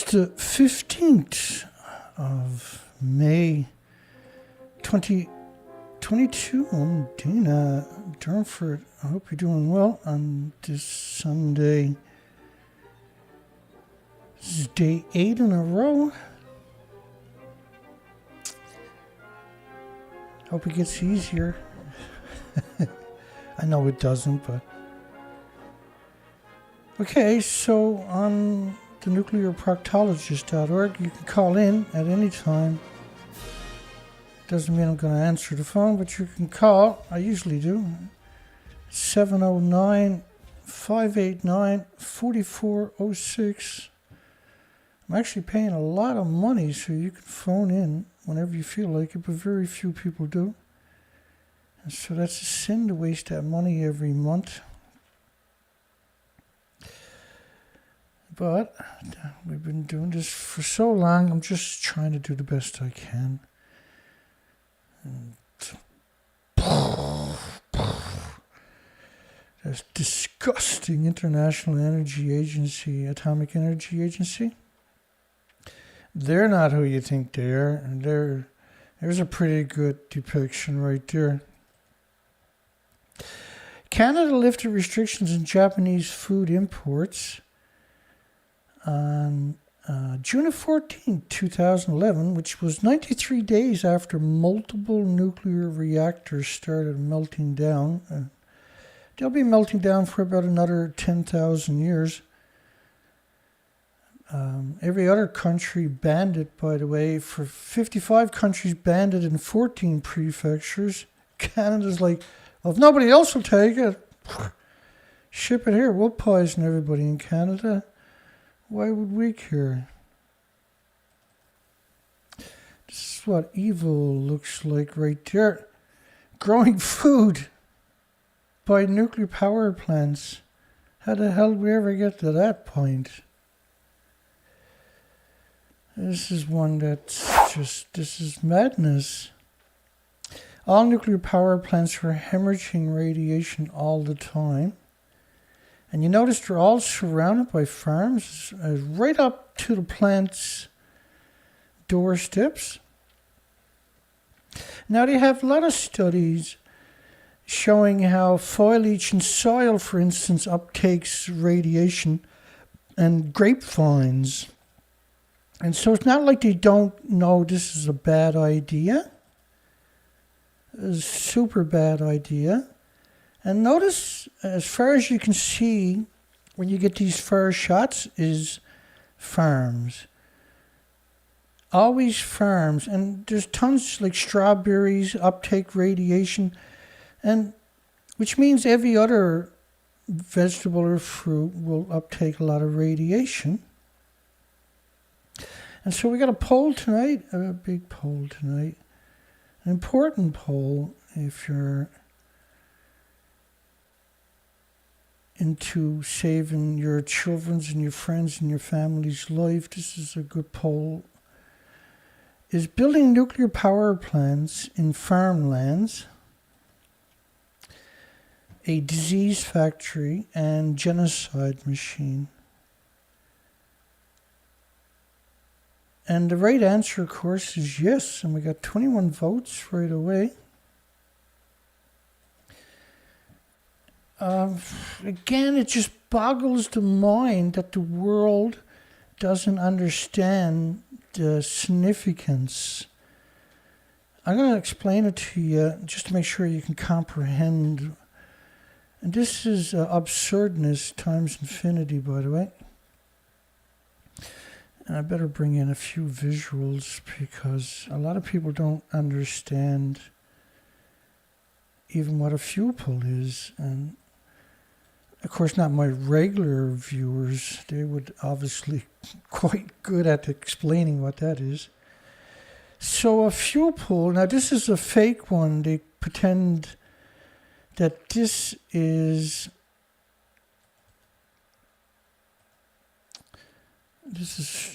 It's the 15th of May, 2022. I'm Dana Durnford. I hope you're doing well on this Sunday. This is day 8 in a row. Hope it gets easier. I know it doesn't, but... Okay, so on the nuclearproctologist.org, you can call in at any time. Doesn't mean I'm going to answer the phone, but you can call. I usually do. 709-589-4406. I'm actually paying a lot of money, so you can phone in whenever you feel like it, but very few people do. And so that's a sin to waste that money every month. But we've been doing this for so long, I'm just trying to do the best I can. And this disgusting International Energy Agency, Atomic Energy Agency, they're not who you think they are. And there's a pretty good depiction right there. Canada lifted restrictions on Japanese food imports on June 14, 2011, which was 93 days after multiple nuclear reactors started melting down. They'll be melting down for about another 10,000 years. Every other country banned it, by the way. For 55 countries banned it in 14 prefectures. Canada's like, well, if nobody else will take it, ship it here. We'll poison everybody in Canada. Why would we care? This is what evil looks like right there. Growing food by nuclear power plants. How the hell did we ever get to that point? This is one that's just, this is madness. All nuclear power plants are hemorrhaging radiation all the time. And you notice they're all surrounded by farms right up to the plant's doorsteps. Now they have a lot of studies showing how foliage in soil, for instance, uptakes radiation, and grapevines. And so it's not like they don't know this is a bad idea. It's a super bad idea. And notice, as far as you can see, when you get these far shots, is farms. Always farms. And there's tons like strawberries, uptake radiation, and which means every other vegetable or fruit will uptake a lot of radiation. And so we got a poll tonight, a big poll tonight, an important poll if you're into saving your children's and your friends and your family's life. This is a good poll. Is building nuclear power plants in farmlands a disease factory and genocide machine? And the right answer, of course, is yes. And we got 21 votes right away. Again, it just boggles the mind that the world doesn't understand the significance. I'm going to explain it to you just to make sure you can comprehend. And this is absurdness times infinity, by the way. And I better bring in a few visuals because a lot of people don't understand even what a fuel pool is. And of course, not my regular viewers. They would obviously quite good at explaining what that is. So a fuel pool, now this is a fake one. They pretend that this is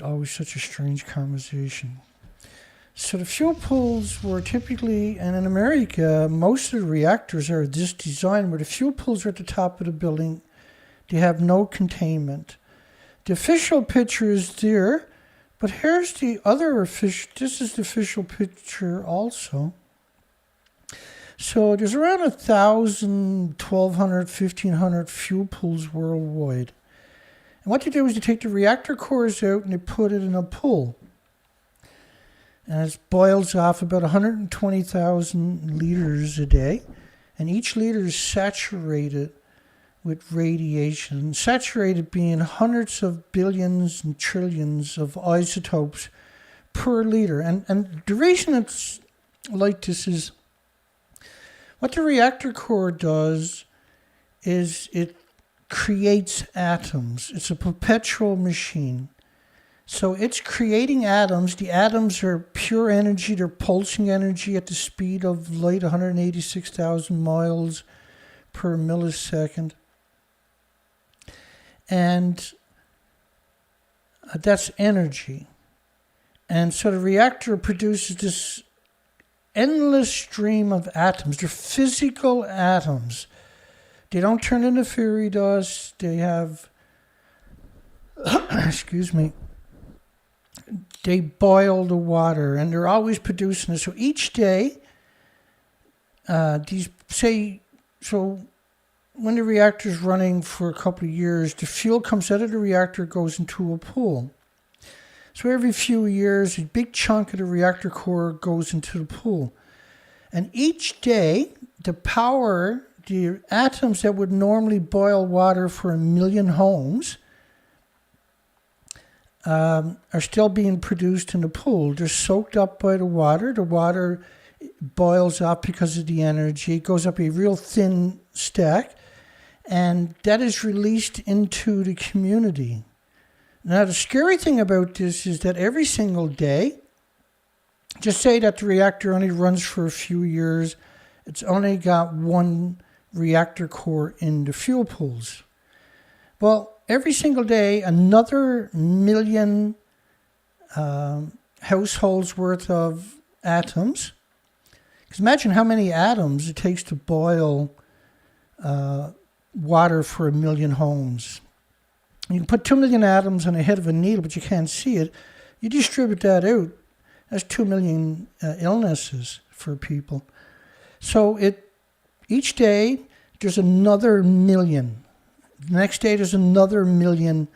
always such a strange conversation. So the fuel pools were typically, and in America, most of the reactors are this design where the fuel pools are at the top of the building. They have no containment. The official picture is there But here's the other official, this is the official picture also. So there's around 1,000, 1,200, 1,500 fuel pools worldwide. And what they do is they take the reactor cores out and they put it in a pool. And it boils off about 120,000 liters a day. And each liter is saturated with radiation. Saturated being hundreds of billions and trillions of isotopes per liter. And the reason it's like this is what the reactor core does is it creates atoms. It's a perpetual machine. So it's creating atoms. The atoms are pure energy. They're pulsing energy at the speed of light, 186,000 miles per millisecond. And that's energy. And so the reactor produces this endless stream of atoms. They're physical atoms. They don't turn into fairy dust. They have, excuse me, they boil the water, and they're always producing it. So each day, when the reactor's running for a couple of years, the fuel comes out of the reactor, goes into a pool. So every few years, a big chunk of the reactor core goes into the pool. And each day, the atoms that would normally boil water for 1 million homes are still being produced in the pool. They're soaked up by the water. The water boils up because of the energy. It goes up a real thin stack, and that is released into the community. Now, the scary thing about this is that every single day, just say that the reactor only runs for a few years, it's only got one reactor core in the fuel pools. Well, every single day, another 1 million households worth of atoms. Because imagine how many atoms it takes to boil water for 1 million homes. You can put 2 million atoms on the head of a needle, but you can't see it. You distribute that out. That's 2 million illnesses for people. So each day, there's another 1 million. The next day, there's another 1 million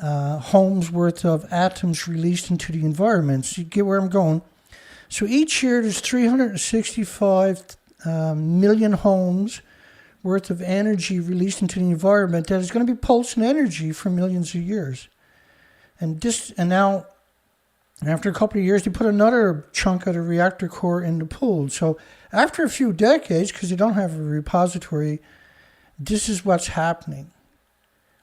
homes worth of atoms released into the environment. So you get where I'm going. So each year, there's 365 million homes worth of energy released into the environment that is going to be pulsing energy for millions of years. And now, after a couple of years, they put another chunk of the reactor core in the pool. So after a few decades, because they don't have a repository, this is what's happening.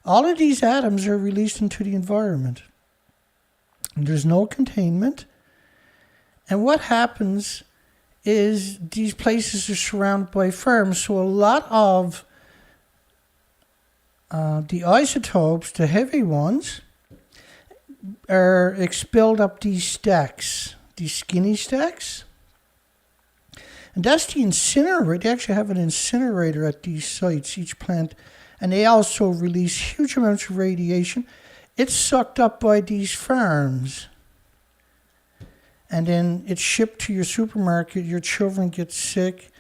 All of these atoms are released into the environment. And there's no containment. And what happens is these places are surrounded by farms. So a lot of the isotopes, the heavy ones, are expelled up these stacks, these skinny stacks. And that's the incinerator. They actually have an incinerator at these sites, each plant. And they also release huge amounts of radiation. It's sucked up by these farms. And then it's shipped to your supermarket. Your children get sick.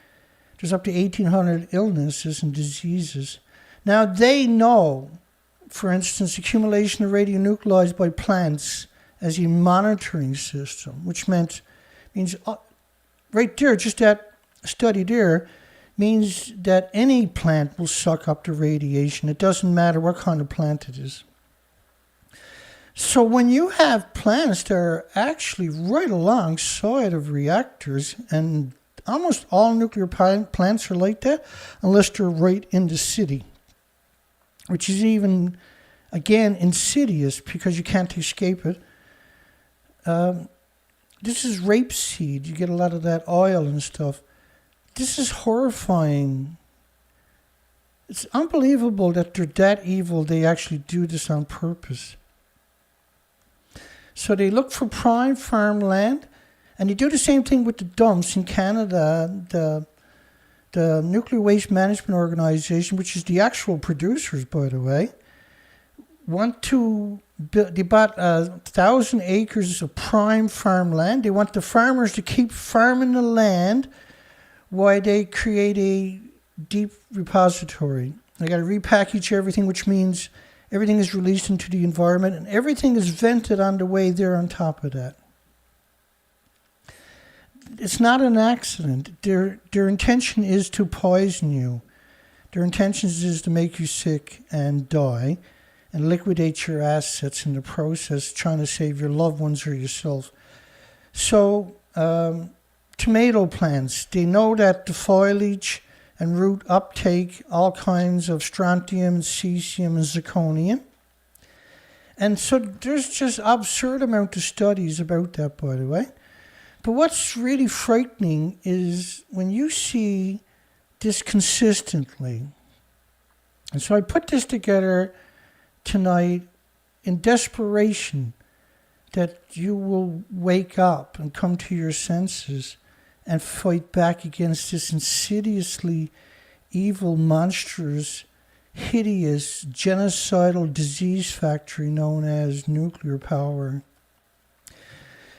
There's up to 1,800 illnesses and diseases. Now, they know, for instance, accumulation of radionuclides by plants as a monitoring system, which means right there, just that study there, means that any plant will suck up the radiation. It doesn't matter what kind of plant it is. So when you have plants that are actually right alongside of reactors, and almost all nuclear plants are like that, unless they're right in the city, which is even, again, insidious because you can't escape it. This is rapeseed. You get a lot of that oil and stuff. This is horrifying. It's unbelievable that they're that evil. They actually do this on purpose. So they look for prime farmland, and they do the same thing with the dumps in Canada. The Nuclear Waste Management Organization, which is the actual producers, by the way, want to build, they bought 1,000 acres of prime farmland. They want the farmers to keep farming the land while they create a deep repository. They got to repackage everything, which means everything is released into the environment and everything is vented on the way there on top of that. It's not an accident. Their intention is to poison you. Their intention is to make you sick and die and liquidate your assets in the process, trying to save your loved ones or yourself. So, tomato plants, they know that the foliage and root uptake all kinds of strontium, cesium, and zirconium. And so there's just absurd amount of studies about that, by the way. But what's really frightening is when you see this consistently. And so I put this together tonight in desperation that you will wake up and come to your senses and fight back against this insidiously evil, monstrous, hideous, genocidal disease factory known as nuclear power.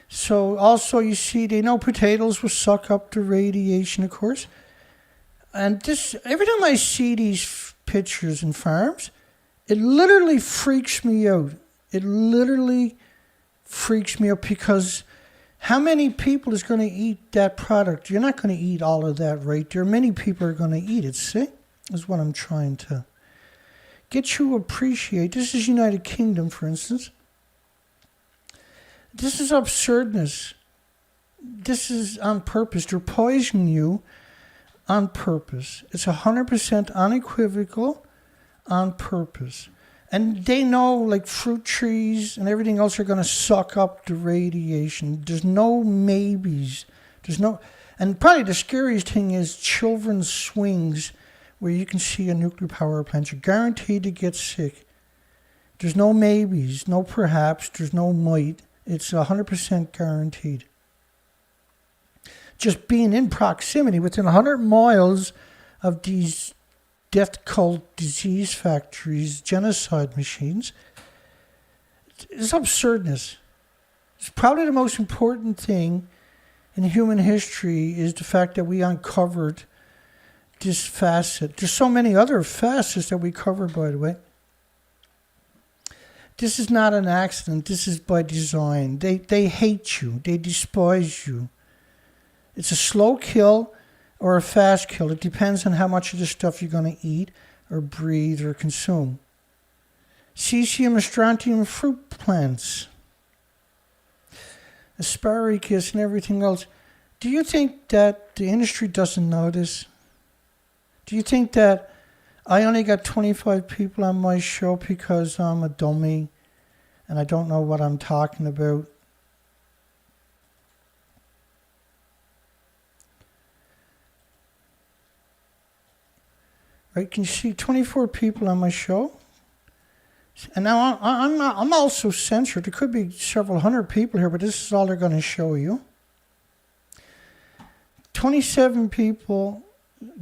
So also you see, they know potatoes will suck up the radiation, of course. And this, every time I see these pictures in farms, it literally freaks me out. It literally freaks me out because how many people is going to eat that product? You're not going to eat all of that right there. Many people are going to eat it, see? That's what I'm trying to get you to appreciate. This is United Kingdom, for instance. This is absurdness. This is on purpose. They're poisoning you on purpose. It's 100% unequivocal on purpose. And they know, like, fruit trees and everything else are going to suck up the radiation. There's no maybes. And probably the scariest thing is children's swings where you can see a nuclear power plant. You're guaranteed to get sick. There's no maybes, no perhaps, there's no might. It's 100% guaranteed. Just being in proximity within 100 miles of these death cult disease factories, genocide machines, it's absurdness. It's probably the most important thing in human history is the fact that we uncovered this facet. There's so many other facets that we covered, by the way. This is not an accident. This is by design. They hate you. They despise you. It's a slow kill or a fast kill. It depends on how much of this stuff you're going to eat or breathe or consume. Cesium and strontium fruit plants. Asparagus and everything else. Do you think that the industry doesn't know this? Do you think that I only got 25 people on my show because I'm a dummy and I don't know what I'm talking about? Right? Can you see 24 people on my show? And now I'm also censored. There could be several hundred people here, but this is all they're going to show you. 27 people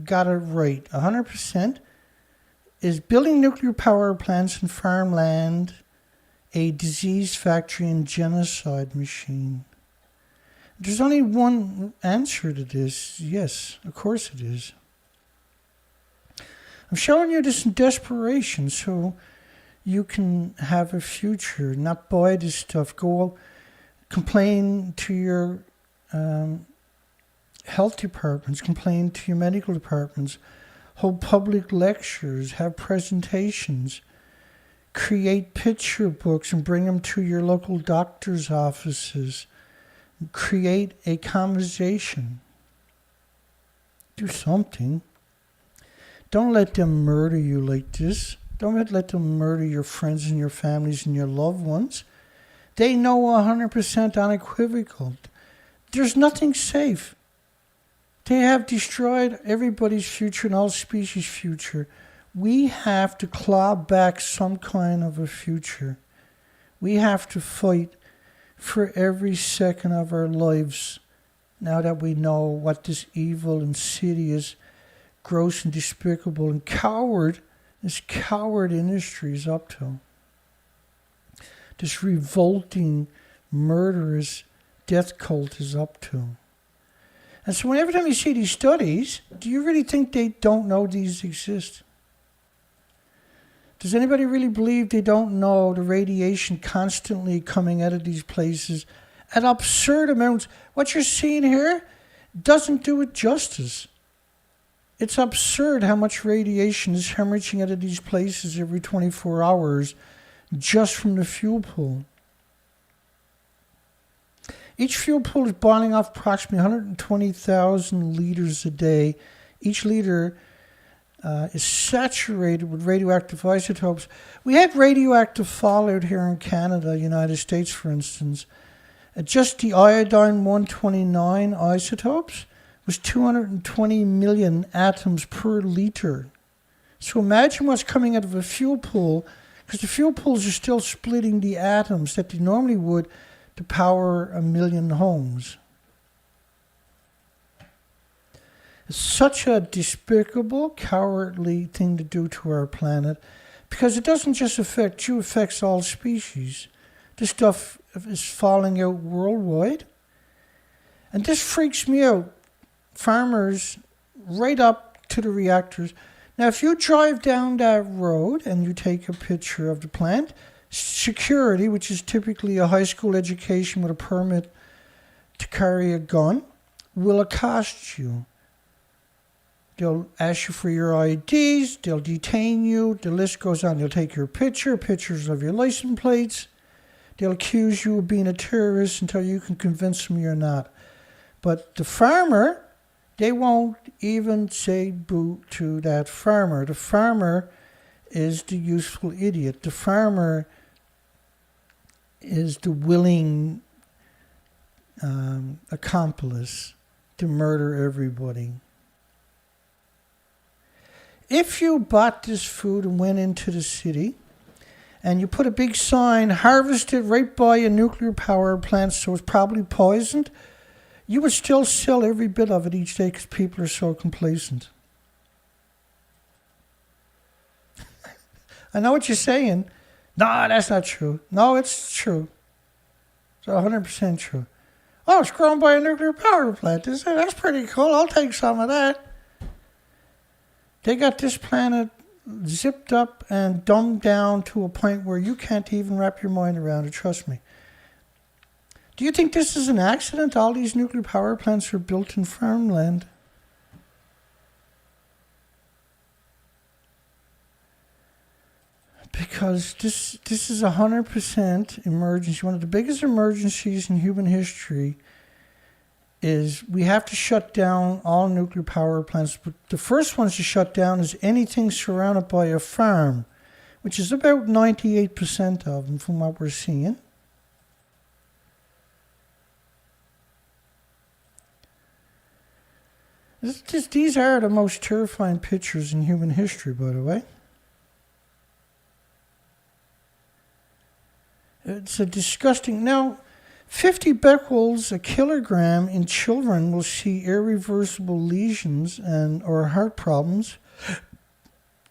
got it right. 100% is building nuclear power plants and farmland a disease factory and genocide machine. There's only one answer to this. Yes, of course it is. I'm showing you this in desperation so you can have a future, not buy this stuff. Go complain to your health departments, complain to your medical departments, hold public lectures, have presentations, create picture books and bring them to your local doctor's offices. Create a conversation. Do something. Don't let them murder you like this. Don't let them murder your friends and your families and your loved ones. They know 100% unequivocal. There's nothing safe. They have destroyed everybody's future and all species' future. We have to claw back some kind of a future. We have to fight for every second of our lives now that we know what this evil, insidious, gross and despicable and coward industry is up to. this revolting, murderous death cult is up to. And so every time you see these studies, do you really think they don't know these exist? Does anybody really believe they don't know the radiation constantly coming out of these places at absurd amounts? What you're seeing here doesn't do it justice. It's absurd how much radiation is hemorrhaging out of these places every 24 hours just from the fuel pool. Each fuel pool is boiling off approximately 120,000 liters a day. Each liter is saturated with radioactive isotopes. We had radioactive fallout here in Canada, United States, for instance. Just the iodine-129 isotopes was 220 million atoms per liter. So imagine what's coming out of a fuel pool, because the fuel pools are still splitting the atoms that they normally would to power 1 million homes. It's such a despicable, cowardly thing to do to our planet, because it doesn't just affect you, it affects all species. This stuff is falling out worldwide. And this freaks me out. Farmers right up to the reactors. Now, if you drive down that road and you take a picture of the plant, security, which is typically a high school education with a permit to carry a gun, will accost you. They'll ask you for your IDs, they'll detain you, the list goes on. They'll take your pictures of your license plates. They'll accuse you of being a terrorist until you can convince them you're not. But the farmer, they won't even say boo to that farmer. The farmer is the useful idiot. The farmer is the willing accomplice to murder everybody. If you bought this food and went into the city and you put a big sign, harvested right by a nuclear power plant, so it's probably poisoned, you would still sell every bit of it each day because people are so complacent. I know what you're saying. No, that's not true. No, it's true. It's 100% true. Oh, it's grown by a nuclear power plant. That's pretty cool. I'll take some of that. They got this planet zipped up and dumbed down to a point where you can't even wrap your mind around it, trust me. Do you think this is an accident? All these nuclear power plants are built in farmland. Because this is 100% emergency. One of the biggest emergencies in human history is we have to shut down all nuclear power plants. But the first ones to shut down is anything surrounded by a farm, which is about 98% of them from what we're seeing. These are the most terrifying pictures in human history, by the way. It's a disgusting... Now, 50 becquerels a kilogram in children will see irreversible lesions or heart problems.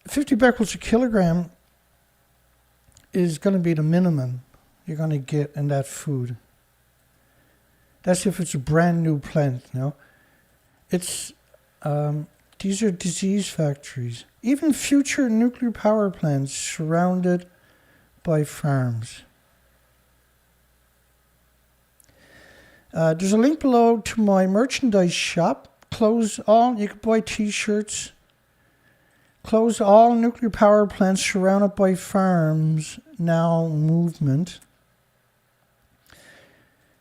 50 becquerels a kilogram is going to be the minimum you're going to get in that food. That's if it's a brand new plant, you know. It's... these are disease factories. Even future nuclear power plants surrounded by farms. There's a link below to my merchandise shop. You can buy t-shirts. Close all nuclear power plants surrounded by farms now movement.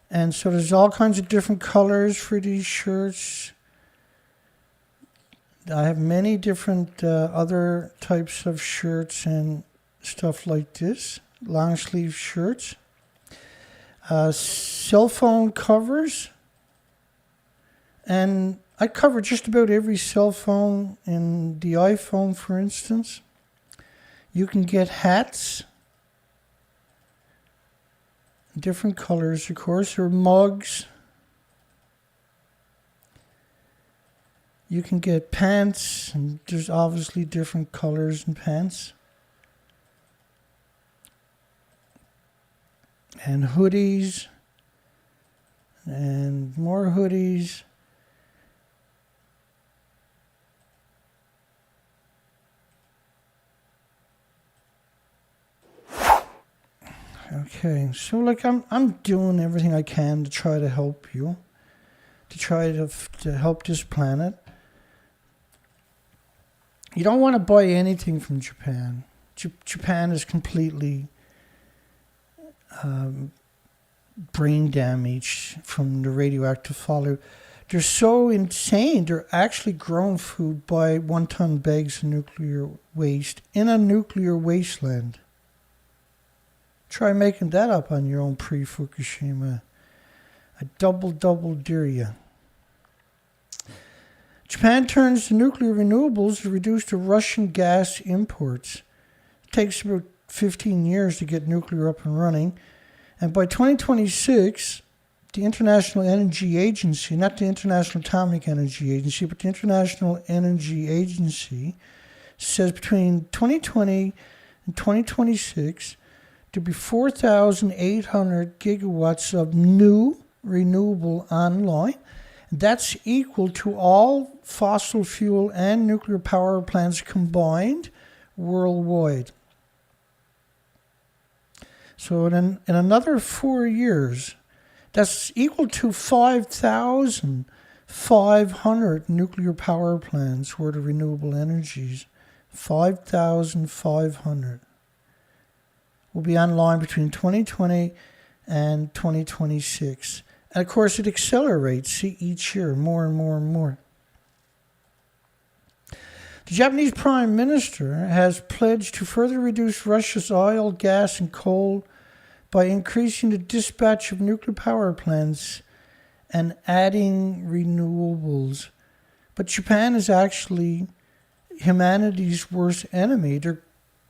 And so there's all kinds of different colors for these shirts. I have many different other types of shirts and stuff like this. Long sleeve shirts. Cell phone covers. And I cover just about every cell phone in the iPhone, for instance. You can get hats. Different colors, of course, or mugs. You can get pants, and there's obviously different colors in pants. and hoodies, and more hoodies. Okay, so like I'm doing everything I can to try to help you, to try to help this planet. You don't want to buy anything from Japan. Japan is completely brain damaged from the radioactive fallout. They're so insane. They're actually growing food by 1-ton bags of nuclear waste in a nuclear wasteland. Try making that up on your own pre-Fukushima. I double dare you. Japan turns to nuclear renewables to reduce the Russian gas imports. It takes about 15 years to get nuclear up and running. And by 2026, the International Energy Agency, not the International Atomic Energy Agency, but the International Energy Agency, says between 2020 and 2026, there'll be 4,800 gigawatts of new renewable online. That's equal to all fossil fuel and nuclear power plants combined worldwide. So in another 4 years, that's equal to 5,500 nuclear power plants worth of renewable energies. 5,500 will be online between 2020 and 2026. And of course, it accelerates each year more and more and more. The Japanese Prime Minister has pledged to further reduce Russia's oil, gas, and coal by increasing the dispatch of nuclear power plants and adding renewables. But Japan is actually humanity's worst enemy. The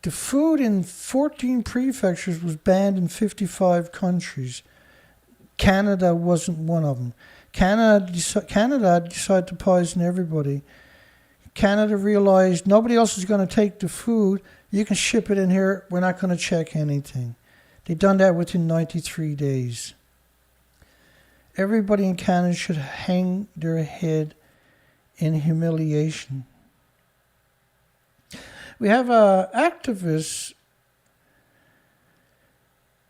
food in 14 prefectures was banned in 55 countries. Canada wasn't one of them. Canada decided to poison everybody. Canada realized nobody else is going to take the food. You can ship it in here. We're not going to check anything. They done that within 93 days. Everybody in Canada should hang their head in humiliation. We have an activist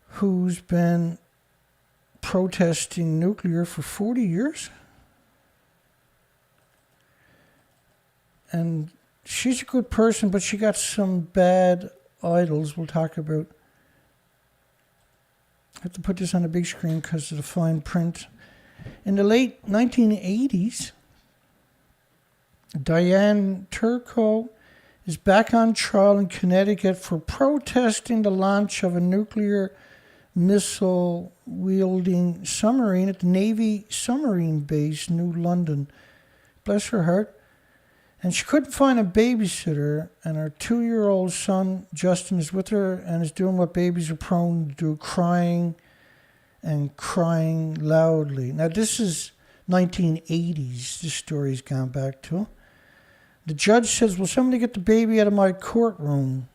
who's been protesting nuclear for 40 years. And she's a good person, but she got some bad idols we'll talk about. I have to put this on a big screen because of the fine print. In the late 1980s, Diane Turco is back on trial in Connecticut for protesting the launch of a nuclear missile-wielding submarine at the Navy submarine base, New London. Bless her heart. And she couldn't find a babysitter, and her 2-year-old son, Justin, is with her and is doing what babies are prone to do, crying and crying loudly. Now, this is 1980s, this story's gone back to. The judge says, will somebody get the baby out of my courtroom?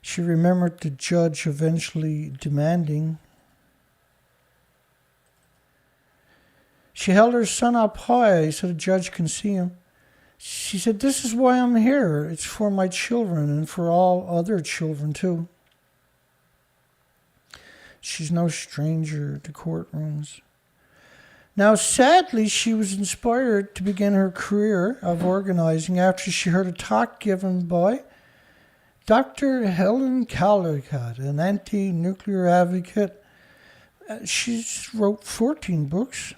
She remembered the judge eventually demanding. She held her son up high so the judge can see him. She said, this is why I'm here. It's for my children and for all other children too. She's no stranger to courtrooms. Now, sadly, she was inspired to begin her career of organizing after she heard a talk given by Dr. Helen Caldicott, an anti-nuclear advocate. She's wrote 14 books,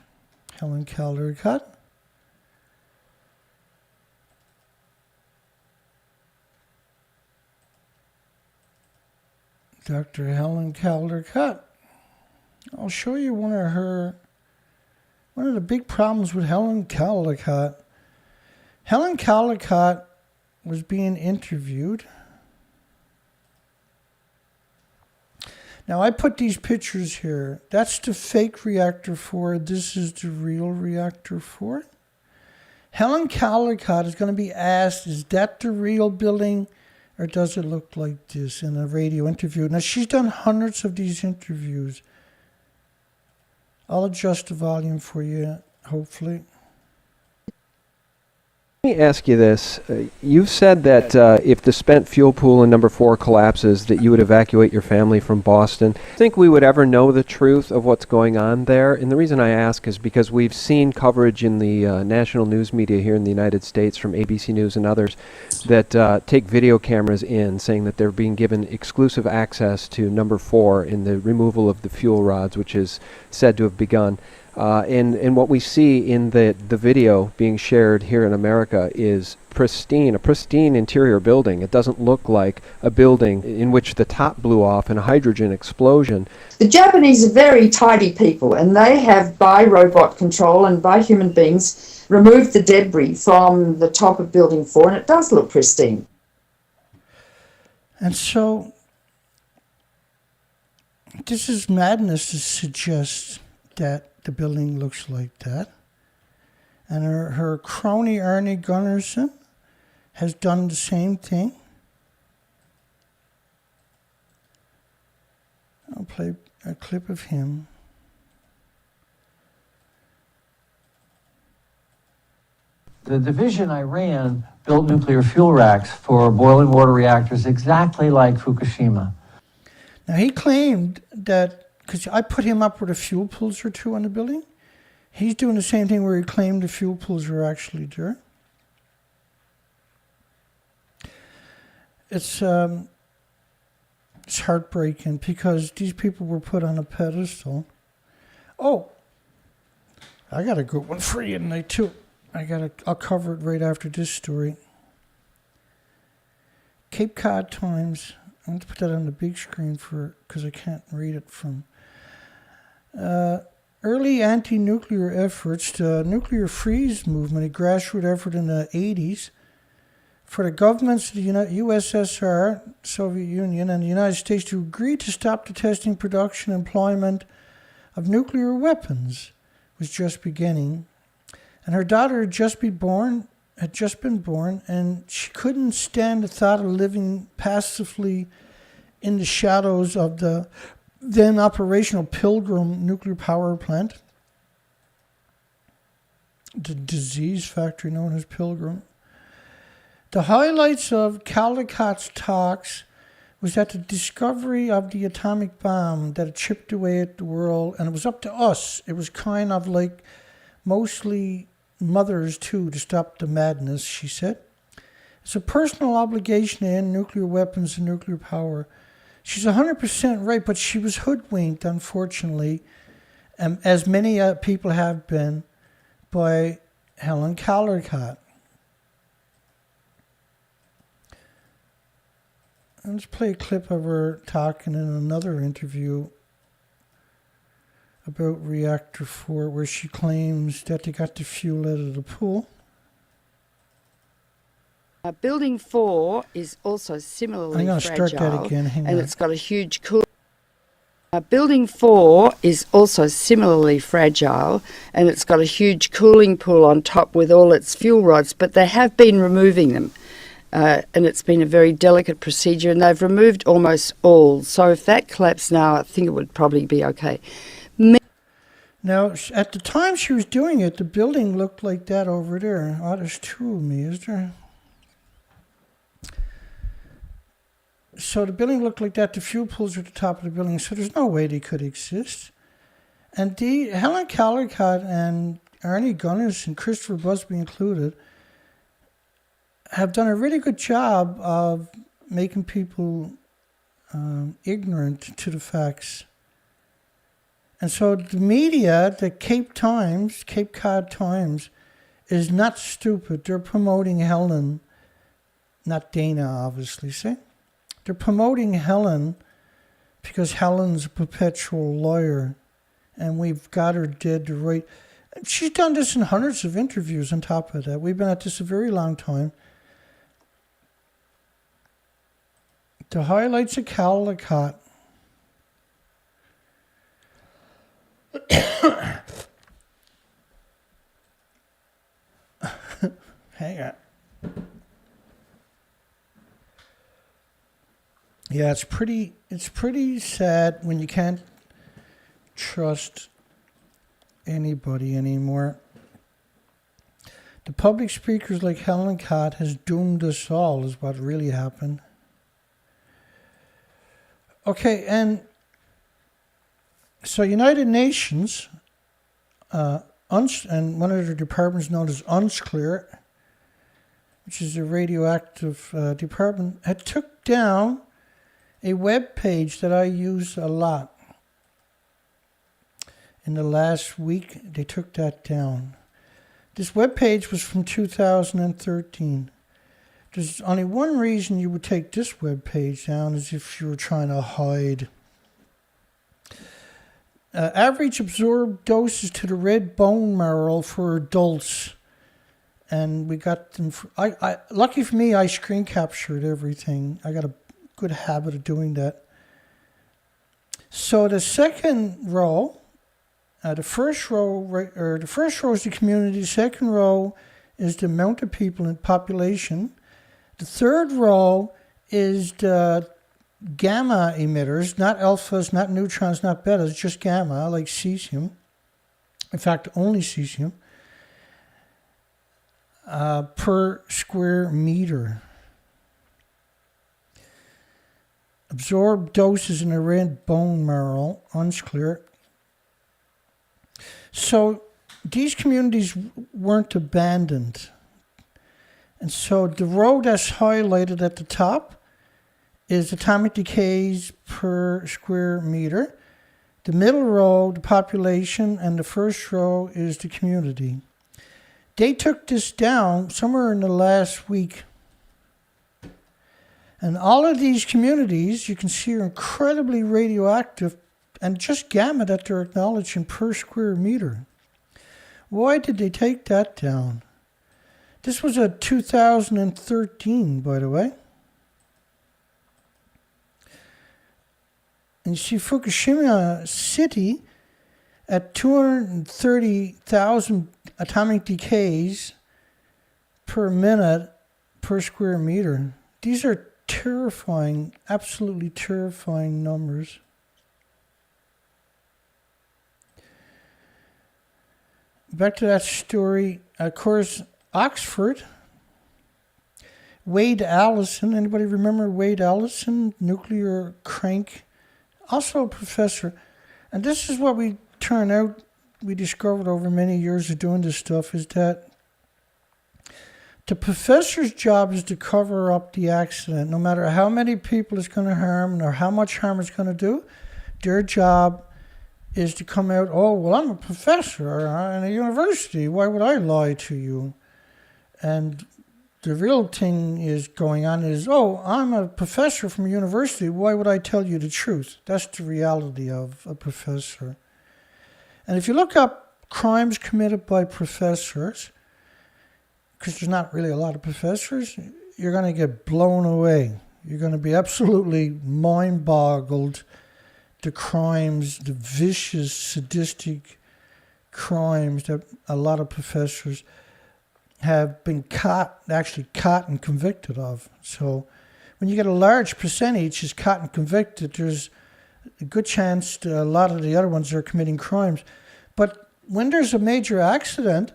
Helen Caldicott. Dr. Helen Caldicott. I'll show you one of the big problems with Helen Caldicott. Helen Caldicott was being interviewed. Now, I put these pictures here. That's the fake reactor 4. This is the real reactor 4. Helen Caldicott is going to be asked, is that the real building Or does it look like this in a radio interview? Now, she's done hundreds of these interviews. I'll adjust the volume for you, hopefully. Let me ask you this. You've said that if the spent fuel pool in number 4 collapses, that you would evacuate your family from Boston. Think we would ever know the truth of what's going on there? And the reason I ask is because we've seen coverage in the national news media here in the United States from ABC News and others that take video cameras in, saying that they're being given exclusive access to number 4 in the removal of the fuel rods, which is said to have begun. And what we see in the video being shared here in America is a pristine interior building. It doesn't look like a building in which the top blew off in a hydrogen explosion. The Japanese are very tidy people, and they have, by robot control and by human beings, removed the debris from the top of Building 4, and it does look pristine. And so, this is madness to suggest that the building looks like that. And her crony Arnie Gunnarsson has done the same thing. I'll play a clip of him. The division I ran built nuclear fuel racks for boiling water reactors exactly like Fukushima. Now, he claimed that, because I put him up with a fuel pools or two on the building, he's doing the same thing where he claimed the fuel pools are actually there. It's heartbreaking because these people were put on a pedestal. Oh, I got a good one for you tonight too. I'll cover it right after this story. Cape Cod Times. I'm going to put that on the big screen because I can't read it from. Early anti-nuclear efforts, the nuclear freeze movement, a grassroots effort in the 80s, for the governments of the USSR, Soviet Union, and the United States to agree to stop the testing, production, employment of nuclear weapons was just beginning. And her daughter had just been born, and she couldn't stand the thought of living passively in the shadows of the then operational Pilgrim nuclear power plant, the disease factory known as Pilgrim. The highlights of Caldicott's talks was that the discovery of the atomic bomb that had chipped away at the world, and it was up to us. It was kind of like mostly mothers too to stop the madness, she said. It's a personal obligation to end nuclear weapons and nuclear power. She's 100% right, but she was hoodwinked, unfortunately, as many people have been, by Helen Caldicott. Let's play a clip of her talking in another interview about Reactor 4, where she claims that they got the fuel out of the pool. Building 4 is also similarly I'm going to fragile, start that again. Hang and on. it's got a huge Building 4 is also similarly fragile, and it's got a huge cooling pool on top with all its fuel rods, but they have been removing them. And it's been a very delicate procedure, and they've removed almost all. So if that collapsed now, I think it would probably be okay. Now, at the time she was doing it, the building looked like that over there. Oh, there's two of me, is there? So the building looked like that. The fuel pools are at the top of the building, so there's no way they could exist. And Helen Caldicott and Arnie Gunners and Christopher Busby included have done a really good job of making people ignorant to the facts. And so the media, the Cape Cod Times, is not stupid. They're promoting Helen, not Dana, obviously, see? They're promoting Helen because Helen's a perpetual lawyer, and we've got her dead to right. She's done this in hundreds of interviews on top of that. We've been at this a very long time. The highlights of Caldicott. Hang on. Yeah, it's pretty sad when you can't trust anybody anymore. The public speakers like Helen Cott has doomed us all, is what really happened. Okay, and so United Nations, and one of their departments known as UNSCLEAR, which is a radioactive department, had took down a web page that I use a lot. In the last week, they took that down. This web page was from 2013. There's only one reason you would take this web page down, is if you were trying to hide. Average absorbed doses to the red bone marrow for adults. And we got them. Lucky for me, I screen captured everything. I got a good habit of doing that. So the second row, the first row is the community. The second row is the amount of people in population. The third row is the gamma emitters, not alphas, not neutrons, not betas, just gamma, like cesium. In fact, only cesium. Per square meter. Absorbed doses in the red bone marrow, unclear. So these communities weren't abandoned. And so the row that's highlighted at the top is atomic decays per square meter. The middle row, the population, and the first row is the community. They took this down somewhere in the last week. And all of these communities, you can see, are incredibly radioactive, and just gamma that they're acknowledging per square meter. Why did they take that down? This was a 2013, by the way. And you see Fukushima City at 230,000 atomic decays per minute per square meter. These are terrifying, absolutely terrifying numbers. Back to that story. Of course, Oxford, Wade Allison. Anybody remember Wade Allison? Nuclear crank. Also a professor. And this is what we discovered over many years of doing this stuff, is that the professor's job is to cover up the accident. No matter how many people it's going to harm or how much harm it's going to do, their job is to come out, oh, well, I'm a professor in a university. Why would I lie to you? And the real thing is going on is, oh, I'm a professor from a university. Why would I tell you the truth? That's the reality of a professor. And if you look up crimes committed by professors, because there's not really a lot of professors, you're going to get blown away. You're going to be absolutely mind-boggled. The crimes, the vicious, sadistic crimes that a lot of professors have been caught and convicted of. So when you get a large percentage is caught and convicted, there's a good chance that a lot of the other ones are committing crimes. But when there's a major accident,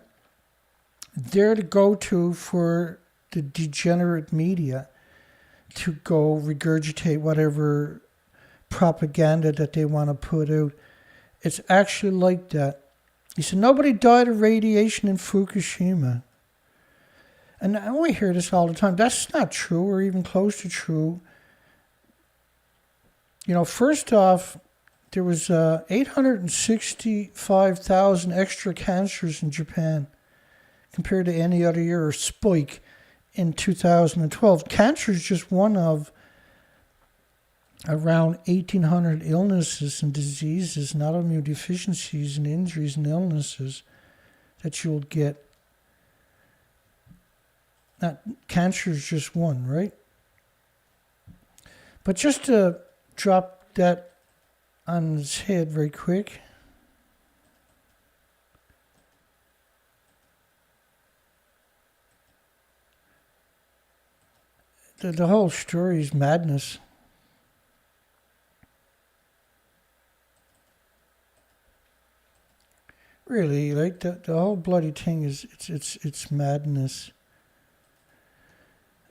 they're the go-to for the degenerate media to go regurgitate whatever propaganda that they want to put out. It's actually like that. He said, nobody died of radiation in Fukushima. And we hear this all the time. That's not true or even close to true. You know, first off, there was 865,000 extra cancers in Japan compared to any other year, or spike in 2012. Cancer is just one of around 1,800 illnesses and diseases and autoimmune deficiencies and injuries and illnesses that you'll get. Now, cancer is just one, right? But just to drop that on its head very quick. The whole story is madness. Really, like the whole bloody thing is it's madness.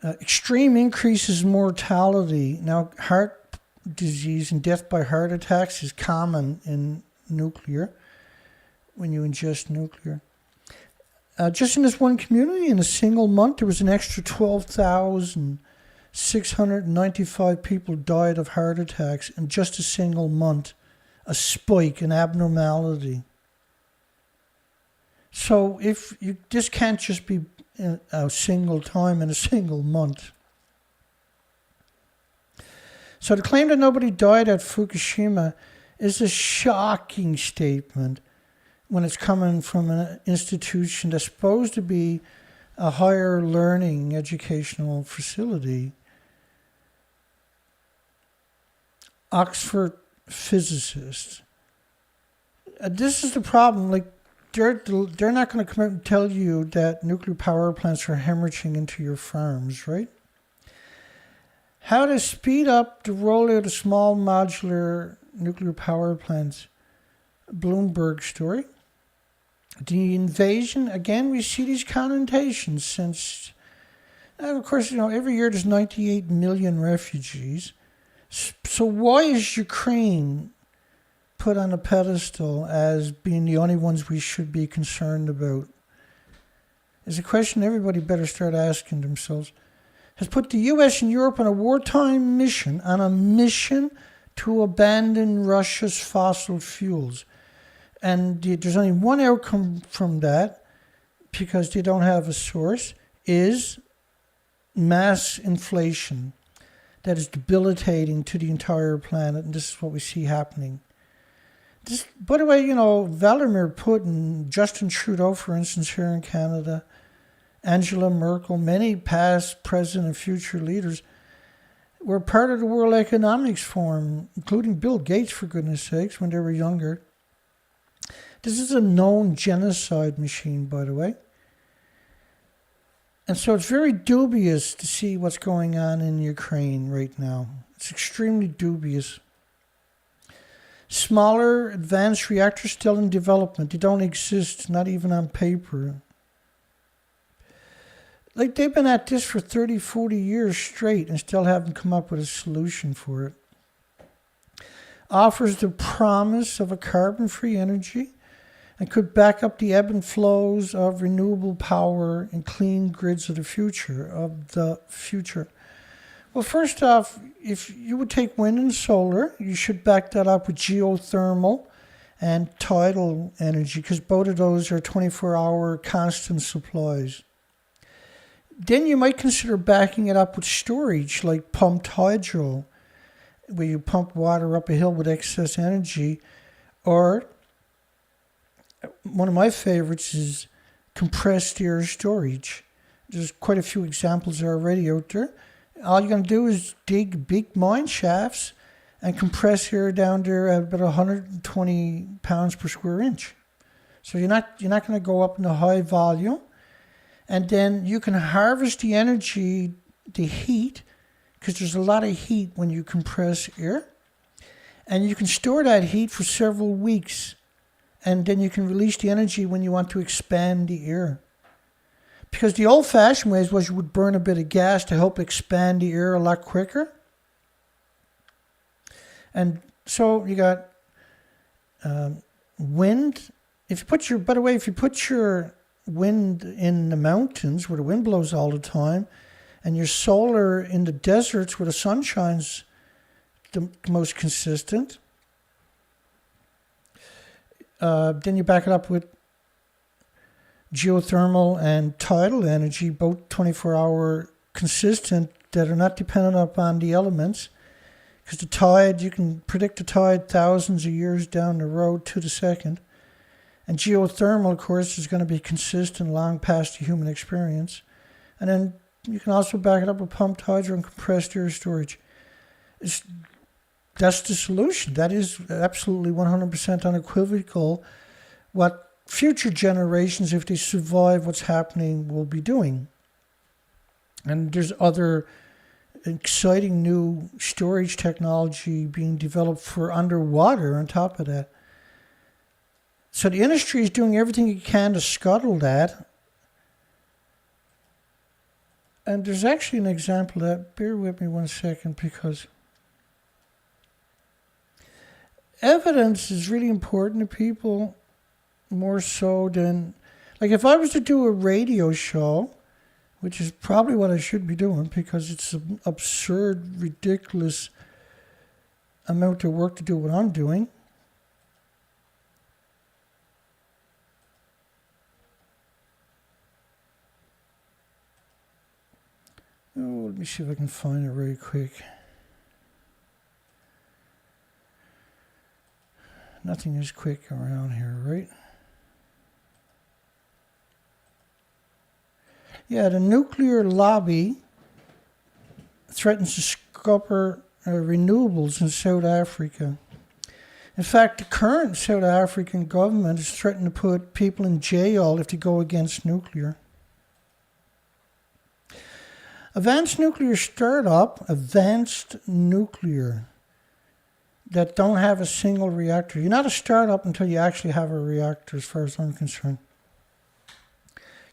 Extreme increases in mortality. Now, heart disease and death by heart attacks is common in nuclear when you ingest nuclear. Just in this one community, in a single month, there was an extra 12,695 people died of heart attacks in just a single month. A spike, an abnormality. So this can't just be a single time in a single month. So the claim that nobody died at Fukushima is a shocking statement when it's coming from an institution that's supposed to be a higher learning educational facility. Oxford physicist. This is the problem. Like, they're not going to come out and tell you that nuclear power plants are hemorrhaging into your farms, right? How to speed up the rollout of small modular nuclear power plants. Bloomberg story. The invasion, again, we see these connotations since, and of course, every year there's 98 million refugees. So why is Ukraine put on a pedestal as being the only ones we should be concerned about? Is a question everybody better start asking themselves. Has put the US and Europe on a wartime mission, to abandon Russia's fossil fuels. And there's only one outcome from that, because they don't have a source, is mass inflation that is debilitating to the entire planet. And this is what we see happening. This, by the way, Vladimir Putin, Justin Trudeau, for instance, here in Canada, Angela Merkel, many past, present, and future leaders were part of the World Economics Forum, including Bill Gates, for goodness sakes, when they were younger. This is a known genocide machine, by the way. And so it's very dubious to see what's going on in Ukraine right now. It's extremely dubious. Smaller advanced reactors still in development. They don't exist, not even on paper. Like, they've been at this for 30, 40 years straight and still haven't come up with a solution for it. Offers the promise of a carbon-free energy and could back up the ebb and flows of renewable power and clean grids of the future. Well, first off, if you would take wind and solar, you should back that up with geothermal and tidal energy, because both of those are 24-hour constant supplies. Then you might consider backing it up with storage, like pumped hydro, where you pump water up a hill with excess energy. Or one of my favorites is compressed air storage. There's quite a few examples already out there. All you're going to do is dig big mine shafts and compress air down there at about 120 pounds per square inch. So you're not going to go up in a high volume. And then you can harvest the energy, the heat, because there's a lot of heat when you compress air. And you can store that heat for several weeks. And then you can release the energy when you want to expand the air. Because the old-fashioned ways was you would burn a bit of gas to help expand the air a lot quicker. And so you got wind. If you put your wind in the mountains where the wind blows all the time, and your solar in the deserts where the sun shines the most consistent, then you back it up with geothermal and tidal energy, both 24-hour consistent, that are not dependent upon the elements. Because the tide, you can predict the tide thousands of years down the road to the second. And geothermal, of course, is going to be consistent long past the human experience. And then you can also back it up with pumped hydro and compressed air storage. That's the solution. That is absolutely 100% unequivocal what future generations, if they survive what's happening, will be doing. And there's other exciting new storage technology being developed for underwater on top of that. So the industry is doing everything it can to scuttle that. And there's actually an example of that. Bear with me 1 second, because evidence is really important to people, more so than, like, if I was to do a radio show, which is probably what I should be doing because it's an absurd, ridiculous amount of work to do what I'm doing. Oh, let me see if I can find it very quick. Nothing is quick around here, right? Yeah, the nuclear lobby threatens to scupper renewables in South Africa. In fact, the current South African government is threatening to put people in jail if they go against nuclear. Advanced Nuclear that don't have a single reactor. You're not a startup until you actually have a reactor, as far as I'm concerned.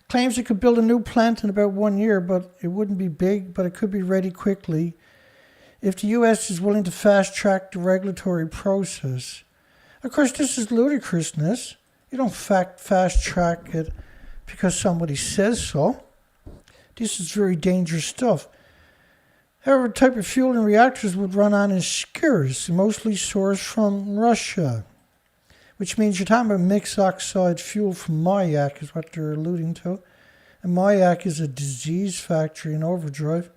Claims it could build a new plant in about 1 year, but it wouldn't be big, but it could be ready quickly if the US is willing to fast-track the regulatory process. Of course, this is ludicrousness. You don't fast-track it because somebody says so. This is very dangerous stuff. However, the type of fuel in reactors would run on is scarce, mostly sourced from Russia, which means you're talking about mixed oxide fuel from Mackinac is what they're alluding to. And Mackinac is a disease factory in overdrive.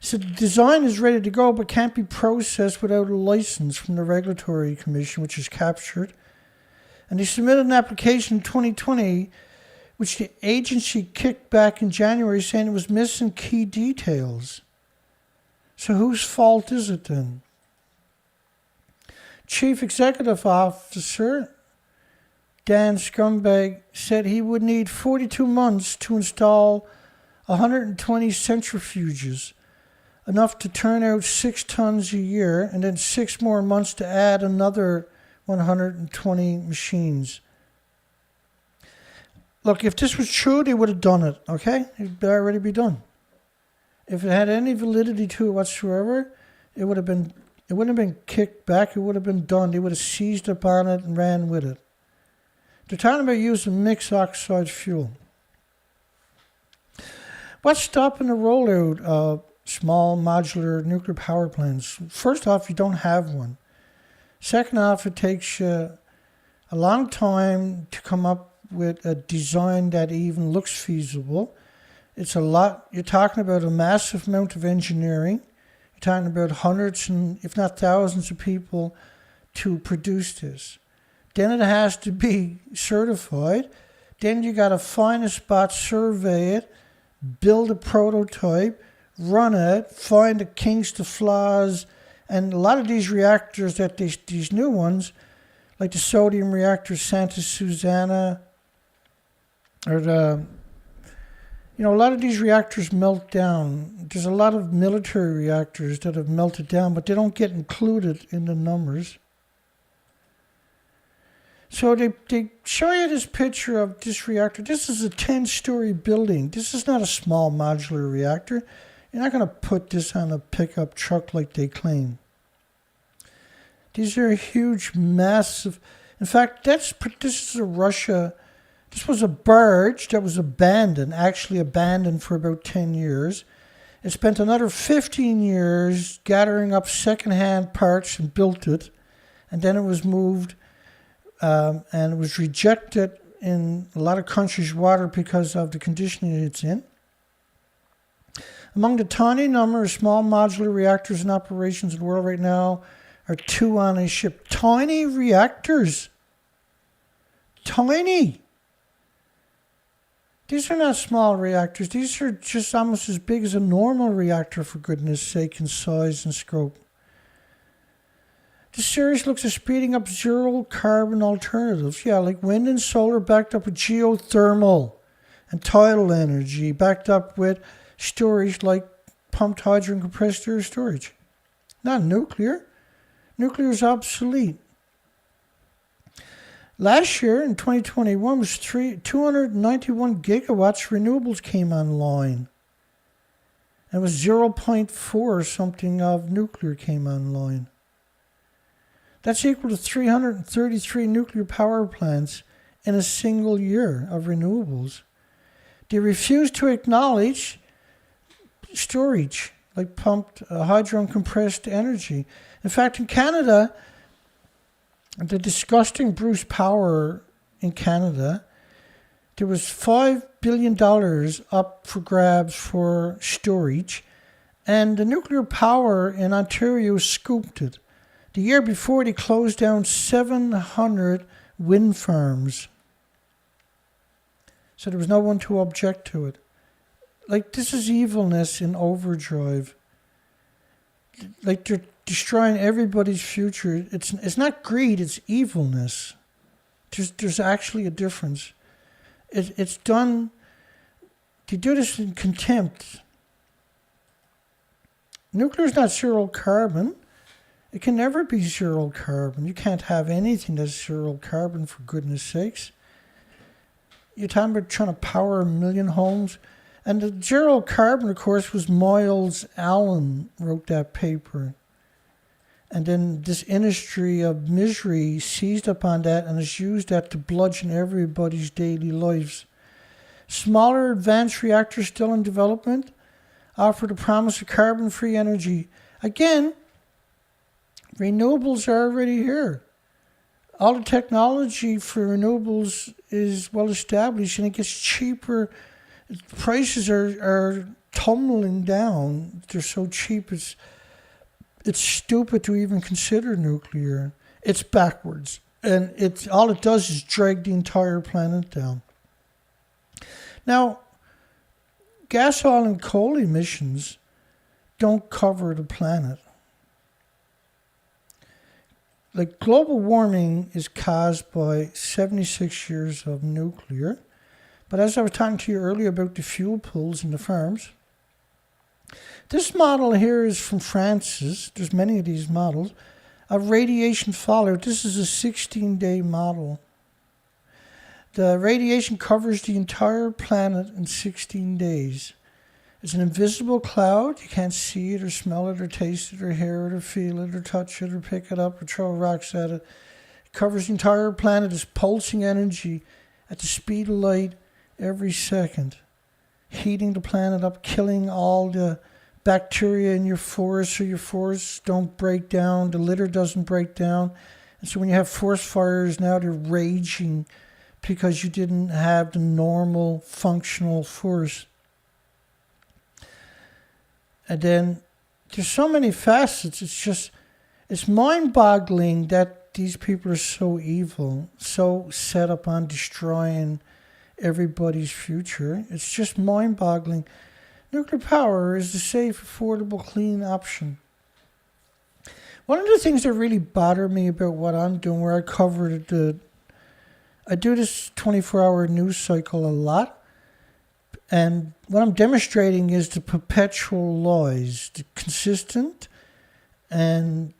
So the design is ready to go, but can't be processed without a license from the Regulatory Commission, which is captured. And they submitted an application in 2020, which the agency kicked back in January, saying it was missing key details. So whose fault is it then? Chief Executive Officer Dan Scumbag said he would need 42 months to install 120 centrifuges, enough to turn out 6 tons a year, and then 6 more months to add another 120 machines. Look, if this was true, they would have done it, okay? It'd already be done. If it had any validity to it whatsoever, it wouldn't have been kicked back, it would have been done. They would have seized upon it and ran with it. They're talking about using mixed oxide fuel. What's stopping the rollout of small modular nuclear power plants? First off, you don't have one. Second off, it takes a long time to come up with a design that even looks feasible. It's a lot. You're talking about a massive amount of engineering. You're talking about hundreds and if not thousands of people to produce this. Then it has to be certified. Then you got to find a spot, survey it, build a prototype, run it, find the kinks, the flaws, and a lot of these reactors that these new ones, like the sodium reactor Santa Susana, or a lot of these reactors melt down. There's a lot of military reactors that have melted down, but they don't get included in the numbers. So they show you this picture of this reactor. This is a 10-story building. This is not a small modular reactor. You're not going to put this on a pickup truck like they claim. These are huge, massive. In fact, this is a Russia. This was a barge that was actually abandoned for about 10 years. It spent another 15 years gathering up second-hand parts and built it. And then it was moved and it was rejected in a lot of countries' water because of the conditioning it's in. Among the tiny number of small modular reactors in operations in the world right now are 2 on a ship. Tiny reactors. Tiny. These are not small reactors. These are just almost as big as a normal reactor, for goodness sake, in size and scope. The series looks at speeding up zero-carbon alternatives. Yeah, like wind and solar backed up with geothermal and tidal energy, backed up with storage like pumped hydro and compressed air storage. Not nuclear. Nuclear is obsolete. Last year, in 2021, was 291 gigawatts renewables came online. It was 0.4 or something of nuclear came online. That's equal to 333 nuclear power plants in a single year of renewables. They refuse to acknowledge storage, like pumped hydro and compressed energy. In fact, in Canada, the disgusting Bruce Power in Canada, there was $5 billion up for grabs for storage, and the nuclear power in Ontario scooped it. The year before, they closed down 700 wind farms. So there was no one to object to it. Like, this is evilness in overdrive. Like, they're destroying everybody's future. It's not greed, it's evilness. There's actually a difference. It's done, they do this in contempt. Nuclear is not zero carbon. It can never be zero carbon. You can't have anything that's zero carbon, for goodness sakes. You're talking about trying to power 1 million homes. And the zero carbon, of course, was Miles Allen wrote that paper. And then this industry of misery seized upon that and has used that to bludgeon everybody's daily lives. Smaller advanced reactors still in development offer the promise of carbon-free energy. Again, renewables are already here. All the technology for renewables is well established, and it gets cheaper. Prices are tumbling down. They're so cheap, it's stupid to even consider nuclear. It's backwards. And all it does is drag the entire planet down. Now, gas, oil, and coal emissions don't cover the planet. Like, global warming is caused by 76 years of nuclear. But as I was talking to you earlier about the fuel pools in the farms, this model here is from France's. There's many of these models of radiation fallout. This is a 16-day model. The radiation covers the entire planet in 16 days. It's an invisible cloud. You can't see it or smell it or taste it or hear it or feel it or touch it or pick it up or throw rocks at it. It covers the entire planet. It's pulsing energy at the speed of light every second, heating the planet up, killing all the bacteria in your forests so your forests don't break down, the litter doesn't break down. And so when you have forest fires now, they're raging because you didn't have the normal functional forest. And then there's so many facets. It's mind-boggling that these people are so evil, so set up on destroying everybody's future. It's just mind-boggling. Nuclear power is the safe, affordable, clean option. One of the things that really bother me about what I'm doing, where I do this 24-hour news cycle a lot, and what I'm demonstrating is the perpetual lies, the consistent and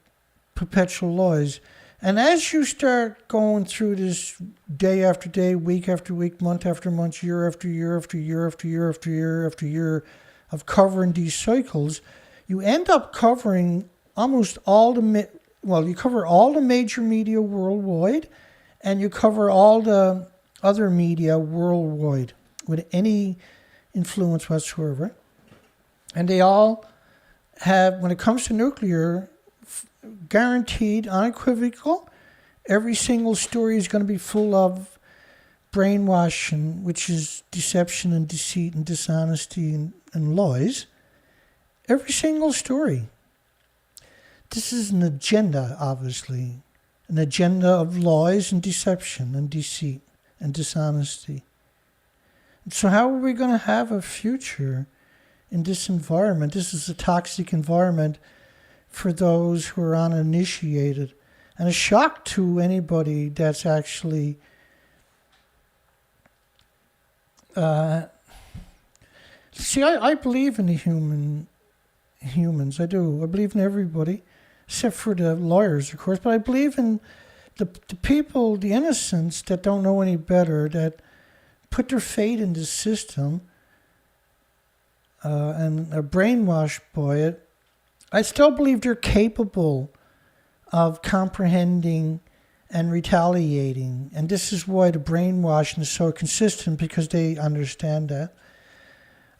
perpetual lies. And as you start going through this day after day, week after week, month after month, year after year after year after year after year after year of covering these cycles, you end up covering almost all you cover all the major media worldwide, and you cover all the other media worldwide with any influence whatsoever. And they all have, when it comes to nuclear, guaranteed, unequivocal, every single story is going to be full of brainwashing, which is deception and deceit and dishonesty and lies. Every single story. This is an agenda, obviously. An agenda of lies and deception and deceit and dishonesty. So how are we going to have a future in this environment? This is a toxic environment for those who are uninitiated, and a shock to anybody that's actually see, I believe in the humans. I do. I believe in everybody, except for the lawyers, of course. But I believe in the people, the innocents that don't know any better, that put their fate in the system and are brainwashed by it, I still believe they're capable of comprehending and retaliating. And this is why the brainwashing is so consistent, because they understand that.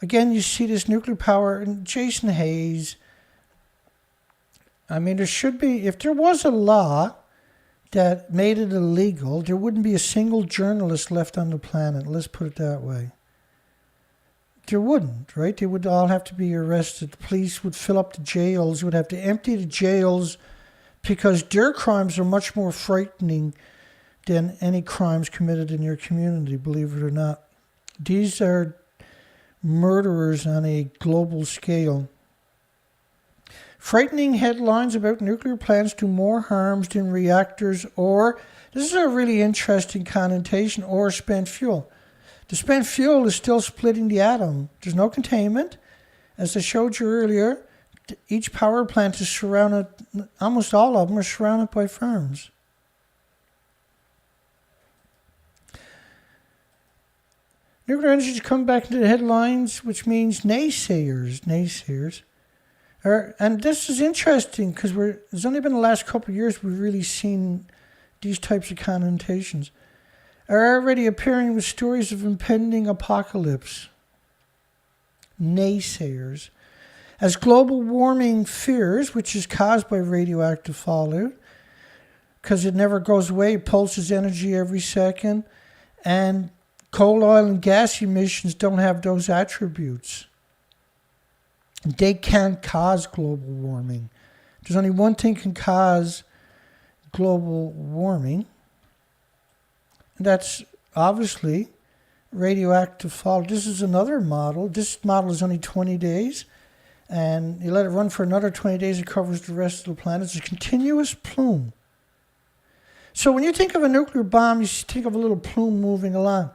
Again, you see this nuclear power, and Jason Hayes, I mean, there should be, if there was a law that made it illegal, there wouldn't be a single journalist left on the planet. Let's put it that way. There wouldn't, right? They would all have to be arrested. The police would fill up the jails, would have to empty the jails, because their crimes are much more frightening than any crimes committed in your community, believe it or not. These are murderers on a global scale. Frightening headlines about nuclear plants do more harms than reactors, or, this is a really interesting connotation, or spent fuel. The spent fuel is still splitting the atom. There's no containment. As I showed you earlier, each power plant is surrounded, almost all of them are surrounded by farms. Nuclear energy is coming back into the headlines, which means naysayers. And this is interesting, because it's only been the last couple of years we've really seen these types of connotations. Are already appearing with stories of impending apocalypse. Naysayers. As global warming fears, which is caused by radioactive fallout, because it never goes away, it pulses energy every second, and coal, oil, and gas emissions don't have those attributes. They can't cause global warming. There's only one thing can cause global warming, and that's obviously radioactive fallout. This is another model. This model is only 20 days, and you let it run for another 20 days, it covers the rest of the planet. It's a continuous plume. So when you think of a nuclear bomb, you think of a little plume moving along.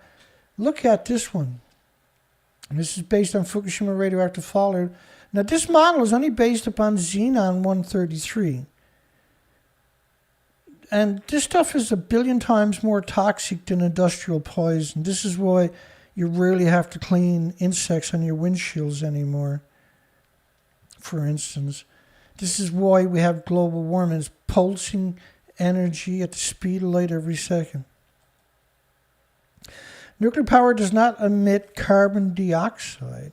Look at this one. And this is based on Fukushima radioactive fallout. Now, this model is only based upon xenon-133. And this stuff is 1 billion times more toxic than industrial poison. This is why you rarely have to clean insects on your windshields anymore, for instance. This is why we have global warming. It's pulsing energy at the speed of light every second. Nuclear power does not emit carbon dioxide.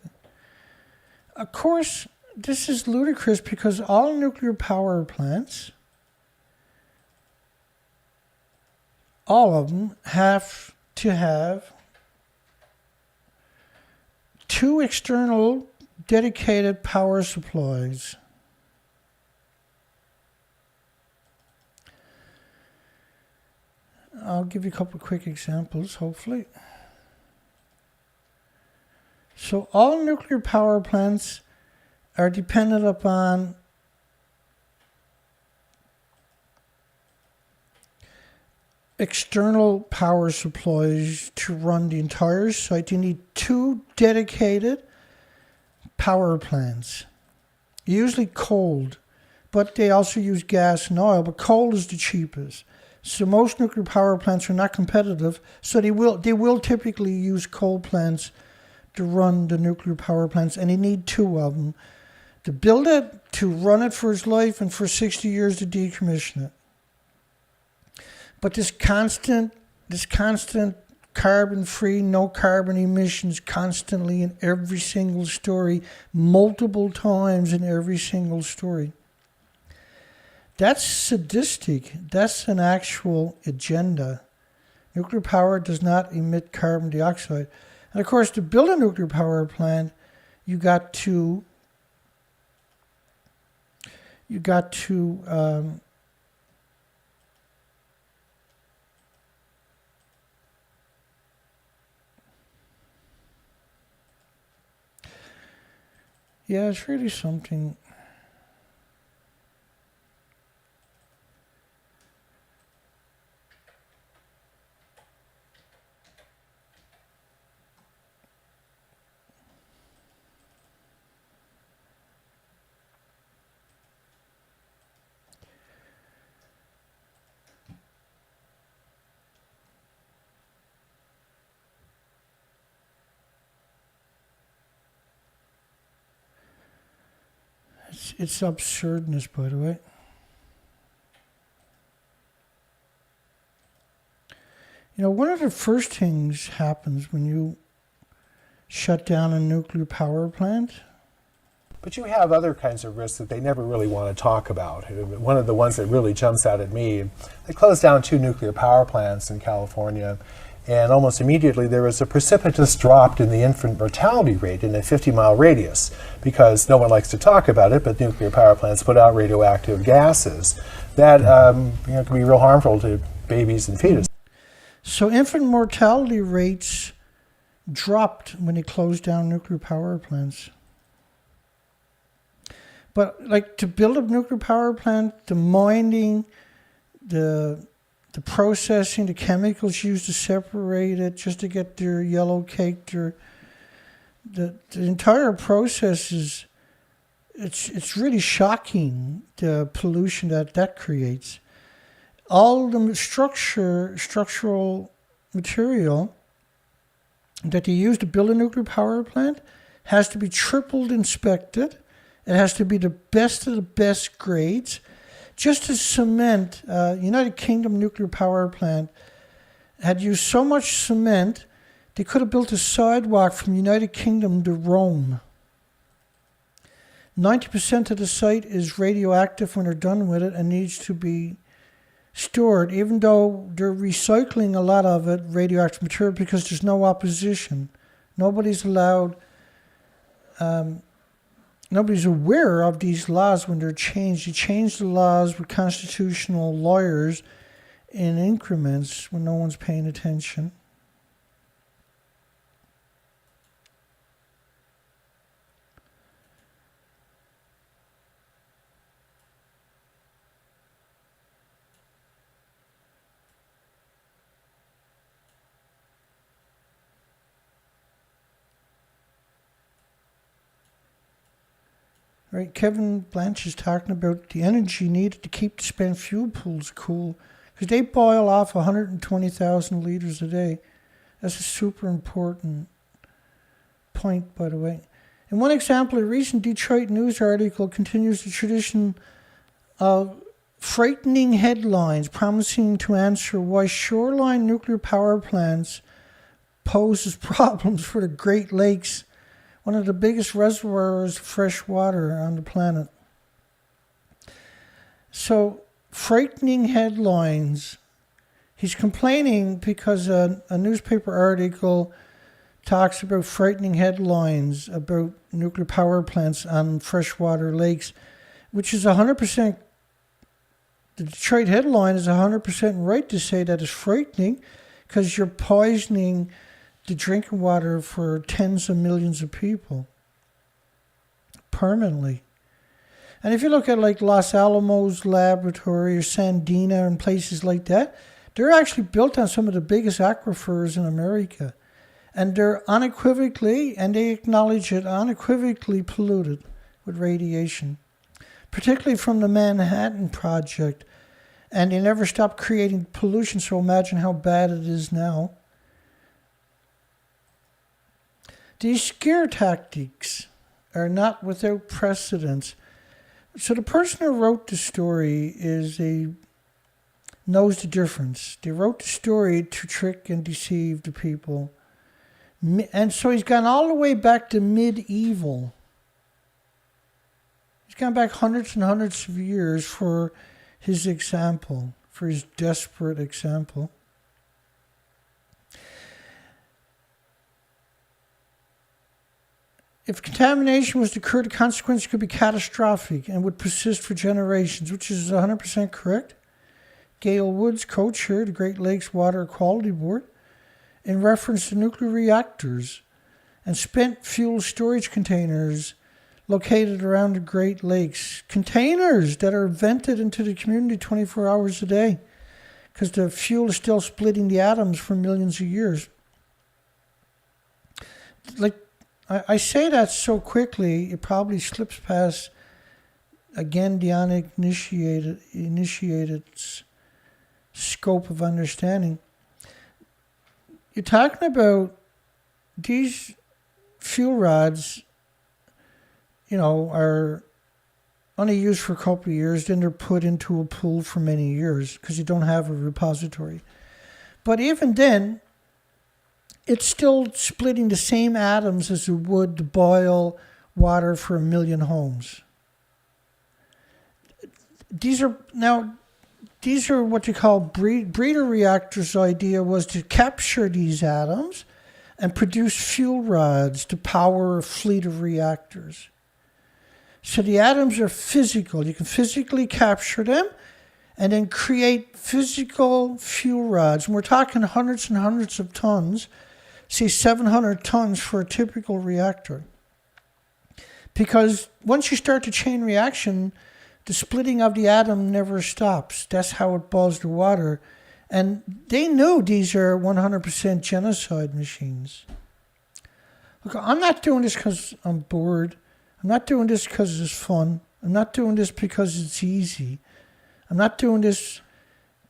Of course, this is ludicrous, because all nuclear power plants, all of them, have to have 2 external dedicated power supplies. I'll give you a couple of quick examples, hopefully. So all nuclear power plants are dependent upon external power supplies to run the entire site. You need 2 dedicated power plants, usually cold, but they also use gas and oil, but coal is the cheapest. So most nuclear power plants are not competitive, so they will typically use coal plants to run the nuclear power plants, and you need 2 of them to build it, to run it for its life, and for 60 years to decommission it. But this constant carbon-free, no carbon emissions constantly in every single story, multiple times in every single story. That's sadistic. That's an actual agenda. Nuclear power does not emit carbon dioxide. And of course, to build a nuclear power plant, you got to yeah, it's really something. it's absurdness, by the way. You know, one of the first things happens when you shut down a nuclear power plant. But you have other kinds of risks that they never really want to talk about. One of the ones that really jumps out at me, they closed down 2 nuclear power plants in California, and almost immediately there was a precipitous drop in the infant mortality rate in a 50-mile radius, because no one likes to talk about it, but nuclear power plants put out radioactive gases that can be real harmful to babies and fetus. So infant mortality rates dropped when they closed down nuclear power plants. But like to build a nuclear power plant, the mining, the processing, the chemicals used to separate it just to get their yellow cake, the entire process is, it's really shocking, the pollution that creates. All the structural material that they use to build a nuclear power plant has to be tripled inspected. It has to be the best of the best grades. Just as cement, United Kingdom nuclear power plant had used so much cement, they could have built a sidewalk from United Kingdom to Rome. 90% of the site is radioactive when they're done with it and needs to be stored, even though they're recycling a lot of it, radioactive material, because there's no opposition. Nobody's allowed... Nobody's aware of these laws when they're changed. You change the laws with constitutional lawyers in increments when no one's paying attention. Right, Kevin Blanche is talking about the energy needed to keep the spent fuel pools cool, because they boil off 120,000 liters a day. That's a super important point, by the way. In one example, a recent Detroit News article continues the tradition of frightening headlines promising to answer why shoreline nuclear power plants poses problems for the Great Lakes, one of the biggest reservoirs of fresh water on the planet. So, frightening headlines. He's complaining because a newspaper article talks about frightening headlines about nuclear power plants on freshwater lakes, which is 100%. The Detroit headline is 100% right to say that it's frightening, because you're poisoning the drinking water for tens of millions of people permanently. And if you look at like Los Alamos Laboratory or Sandina and places like that, they're actually built on some of the biggest aquifers in America. And they're unequivocally, and they acknowledge it, unequivocally polluted with radiation, particularly from the Manhattan Project. And they never stopped creating pollution, so imagine how bad it is now. These scare tactics are not without precedence. So the person who wrote the story knows the difference. They wrote the story to trick and deceive the people. And so he's gone all the way back to medieval. He's gone back hundreds and hundreds of years for his example, for his desperate example. If contamination was to occur, the consequences could be catastrophic and would persist for generations, which is 100% correct. Gail Woods, co-chair of the Great Lakes Water Quality Board, in reference to nuclear reactors and spent fuel storage containers located around the Great Lakes. Containers that are vented into the community 24 hours a day, because the fuel is still splitting the atoms for millions of years. Like, I say that so quickly, it probably slips past, again, the uninitiated scope of understanding. You're talking about these fuel rods, are only used for a couple of years, then they're put into a pool for many years because you don't have a repository. But even then, it's still splitting the same atoms as it would to boil water for 1 million homes. These are what you call breeder reactors. The idea was to capture these atoms and produce fuel rods to power a fleet of reactors. So the atoms are physical. You can physically capture them and then create physical fuel rods. And we're talking hundreds and hundreds of tons, say 700 tons for a typical reactor. Because once you start the chain reaction, the splitting of the atom never stops. That's how it boils the water. And they knew these are 100% genocide machines. Look, I'm not doing this because I'm bored. I'm not doing this because it's fun. I'm not doing this because it's easy. I'm not doing this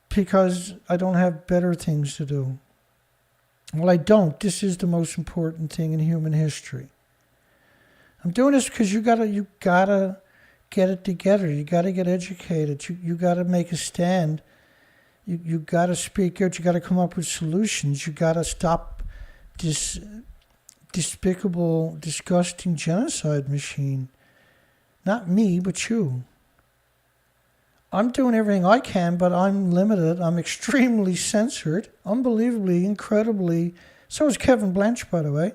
because I don't have better things to do. Well, I don't. This is the most important thing in human history. I'm doing this because you gotta get it together. You gotta get educated. You gotta make a stand. You gotta speak out. You gotta come up with solutions. You gotta stop this despicable, disgusting genocide machine. Not me, but you. I'm doing everything I can, but I'm limited. I'm extremely censored. Unbelievably, incredibly. So is Kevin Blanch, by the way.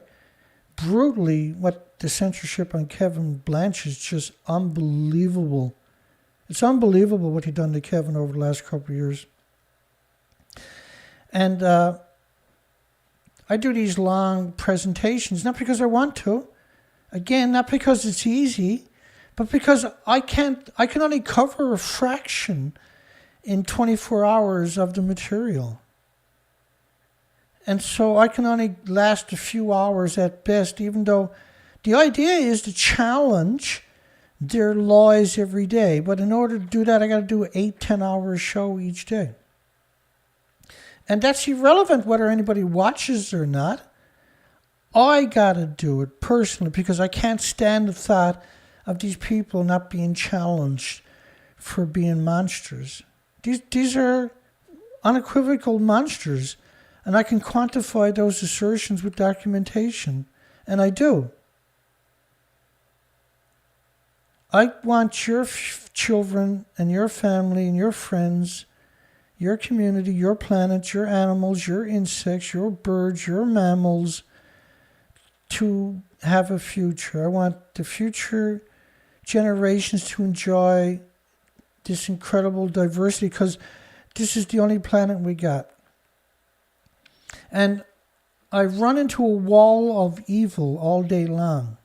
Brutally, what the censorship on Kevin Blanch is just unbelievable. It's unbelievable what he's done to Kevin over the last couple of years. And I do these long presentations, not because I want to. Again, not because it's easy, but because I can only cover a fraction in 24 hours of the material. And so I can only last a few hours at best, even though the idea is to challenge their lies every day. But in order to do that, I got to do an 8-10 hour show each day. And that's irrelevant whether anybody watches or not. I got to do it personally because I can't stand the thought of these people not being challenged for being monsters. These are unequivocal monsters, and I can quantify those assertions with documentation, and I do. I want your children and your family and your friends, your community, your planet, your animals, your insects, your birds, your mammals to have a future. I want the future generations to enjoy this incredible diversity because this is the only planet we got. And I run into a wall of evil all day long.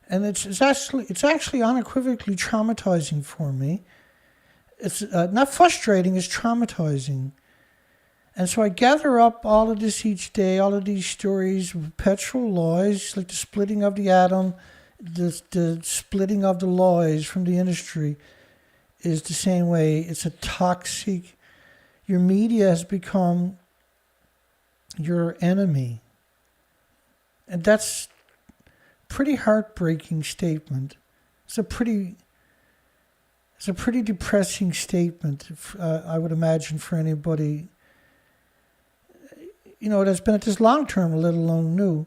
And it's actually unequivocally traumatizing for me. It's not frustrating, it's traumatizing. And so I gather up all of this each day, all of these stories, perpetual lies, like the splitting of the atom, the splitting of the lies from the industry is the same way. It's a toxic, your media has become your enemy. And that's a pretty heartbreaking statement. It's a pretty depressing statement, I would imagine, for anybody, that's been at this long term, let alone new.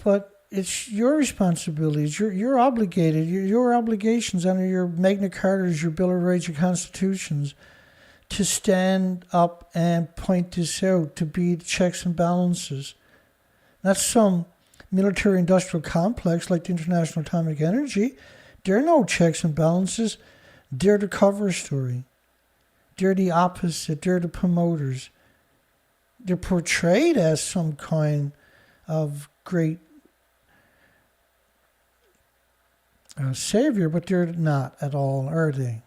But it's your responsibilities. You're obligated. Your obligations under your Magna Cartas, your Bill of Rights, your constitutions, to stand up and point this out, to be the checks and balances. Not some military-industrial complex like the International Atomic Energy. There are no checks and balances. They're the cover story. They're the opposite. They're the promoters. They're portrayed as some kind of great savior, but they're not at all, are they?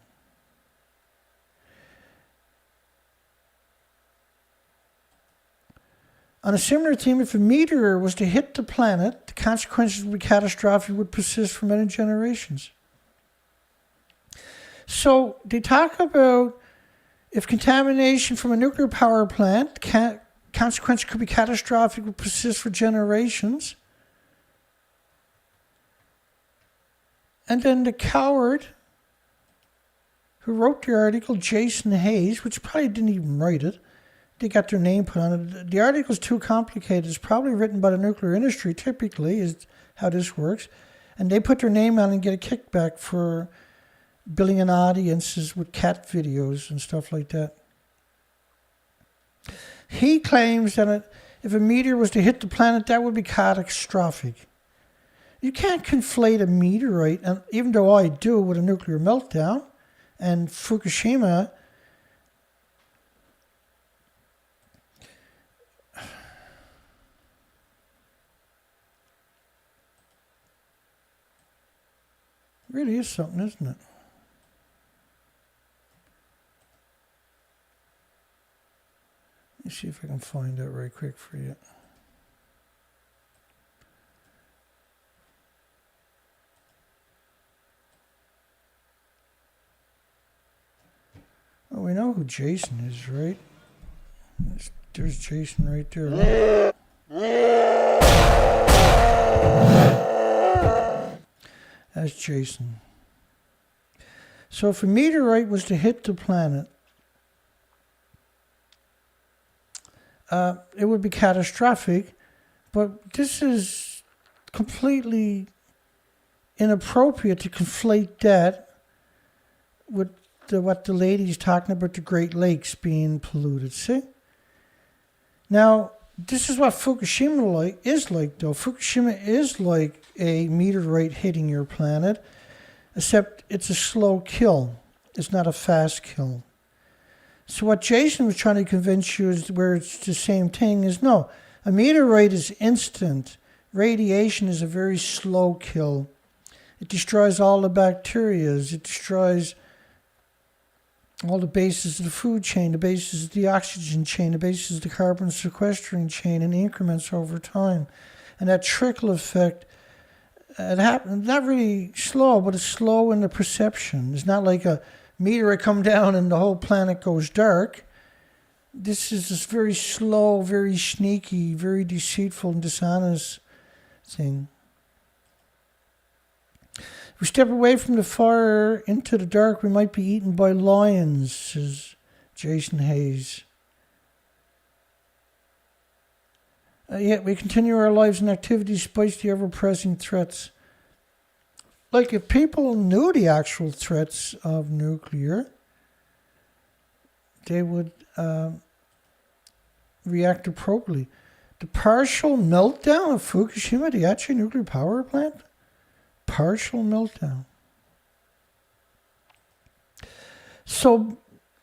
On a similar theme, if a meteor was to hit the planet, the consequences would be catastrophic, would persist for many generations. So they talk about if contamination from a nuclear power plant, consequences could be catastrophic, would persist for generations. And then the coward who wrote the article, Jason Hayes, which probably didn't even write it. They got their name put on it. The article's too complicated. It's probably written by the nuclear industry, typically, is how this works. And they put their name on and get a kickback for billing in audiences with cat videos and stuff like that. He claims that if a meteor was to hit the planet, that would be catastrophic. You can't conflate a meteorite, and even though I do, with a nuclear meltdown and Fukushima. Really is something, isn't it? Let me see if I can find that right quick for you. Well, we know who Jason is, right? There's Jason right there. That's Jason. So if a meteorite was to hit the planet, it would be catastrophic, but this is completely inappropriate to conflate that with what the lady's talking about, the Great Lakes being polluted. See? Now, this is what Fukushima is like, though. Fukushima is like a meteorite hitting your planet, except it's a slow kill. It's not a fast kill. So what Jason was trying to convince you is where it's the same thing is no. A meteorite is instant. Radiation is a very slow kill. It destroys all the bacteria. It destroys all the bases of the food chain, the bases of the oxygen chain, the bases of the carbon sequestering chain in increments over time. And that trickle effect, it happens not really slow, but it's slow in the perception. It's not like a meteorite come down and the whole planet goes dark. This is this very slow, very sneaky, very deceitful and dishonest thing. If we step away from the fire into the dark, we might be eaten by lions, says Jason Hayes. Yet we continue our lives and activities despite the ever-present threats. Like if people knew the actual threats of nuclear, they would react appropriately. The partial meltdown of Fukushima, the Aichi nuclear power plant, partial meltdown. So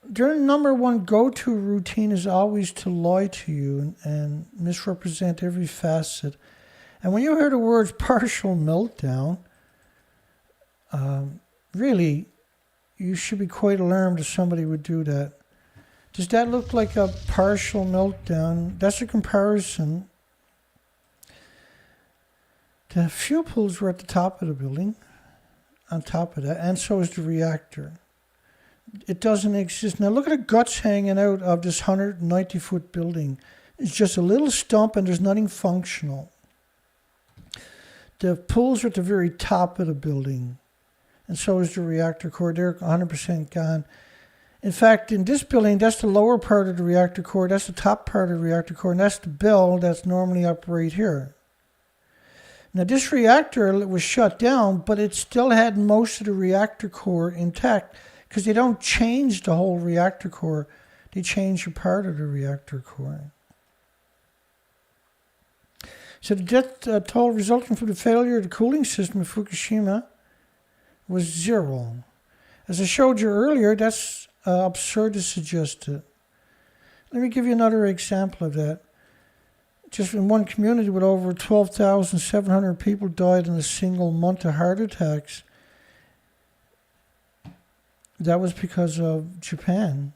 their number one go-to routine is always to lie to you and misrepresent every facet. And when you hear the words partial meltdown, really, you should be quite alarmed if somebody would do that. Does that look like a partial meltdown? That's a comparison. The fuel pools were at the top of the building, on top of that, and so is the reactor. It doesn't exist. Now look at the guts hanging out of this 190-foot building. It's just a little stump and there's nothing functional. The pools are at the very top of the building, and so is the reactor core. They're 100% gone. In fact, in this building, that's the lower part of the reactor core, that's the top part of the reactor core, and that's the bell that's normally up right here. Now, this reactor was shut down, but it still had most of the reactor core intact because they don't change the whole reactor core. They change a part of the reactor core. So the death toll resulting from the failure of the cooling system of Fukushima was 0. As I showed you earlier, that's absurd to suggest it. Let me give you another example of that. Just in one community with over 12,700 people died in a single month of heart attacks. That was because of Japan.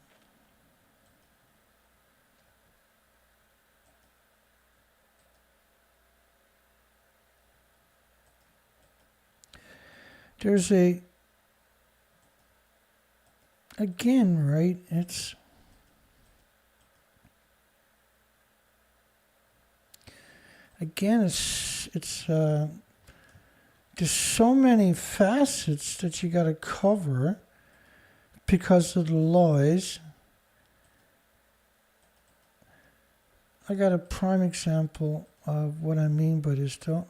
There's again, right, there's so many facets that you got to cover. because of the lies. I got a prime example of what I mean by this, though.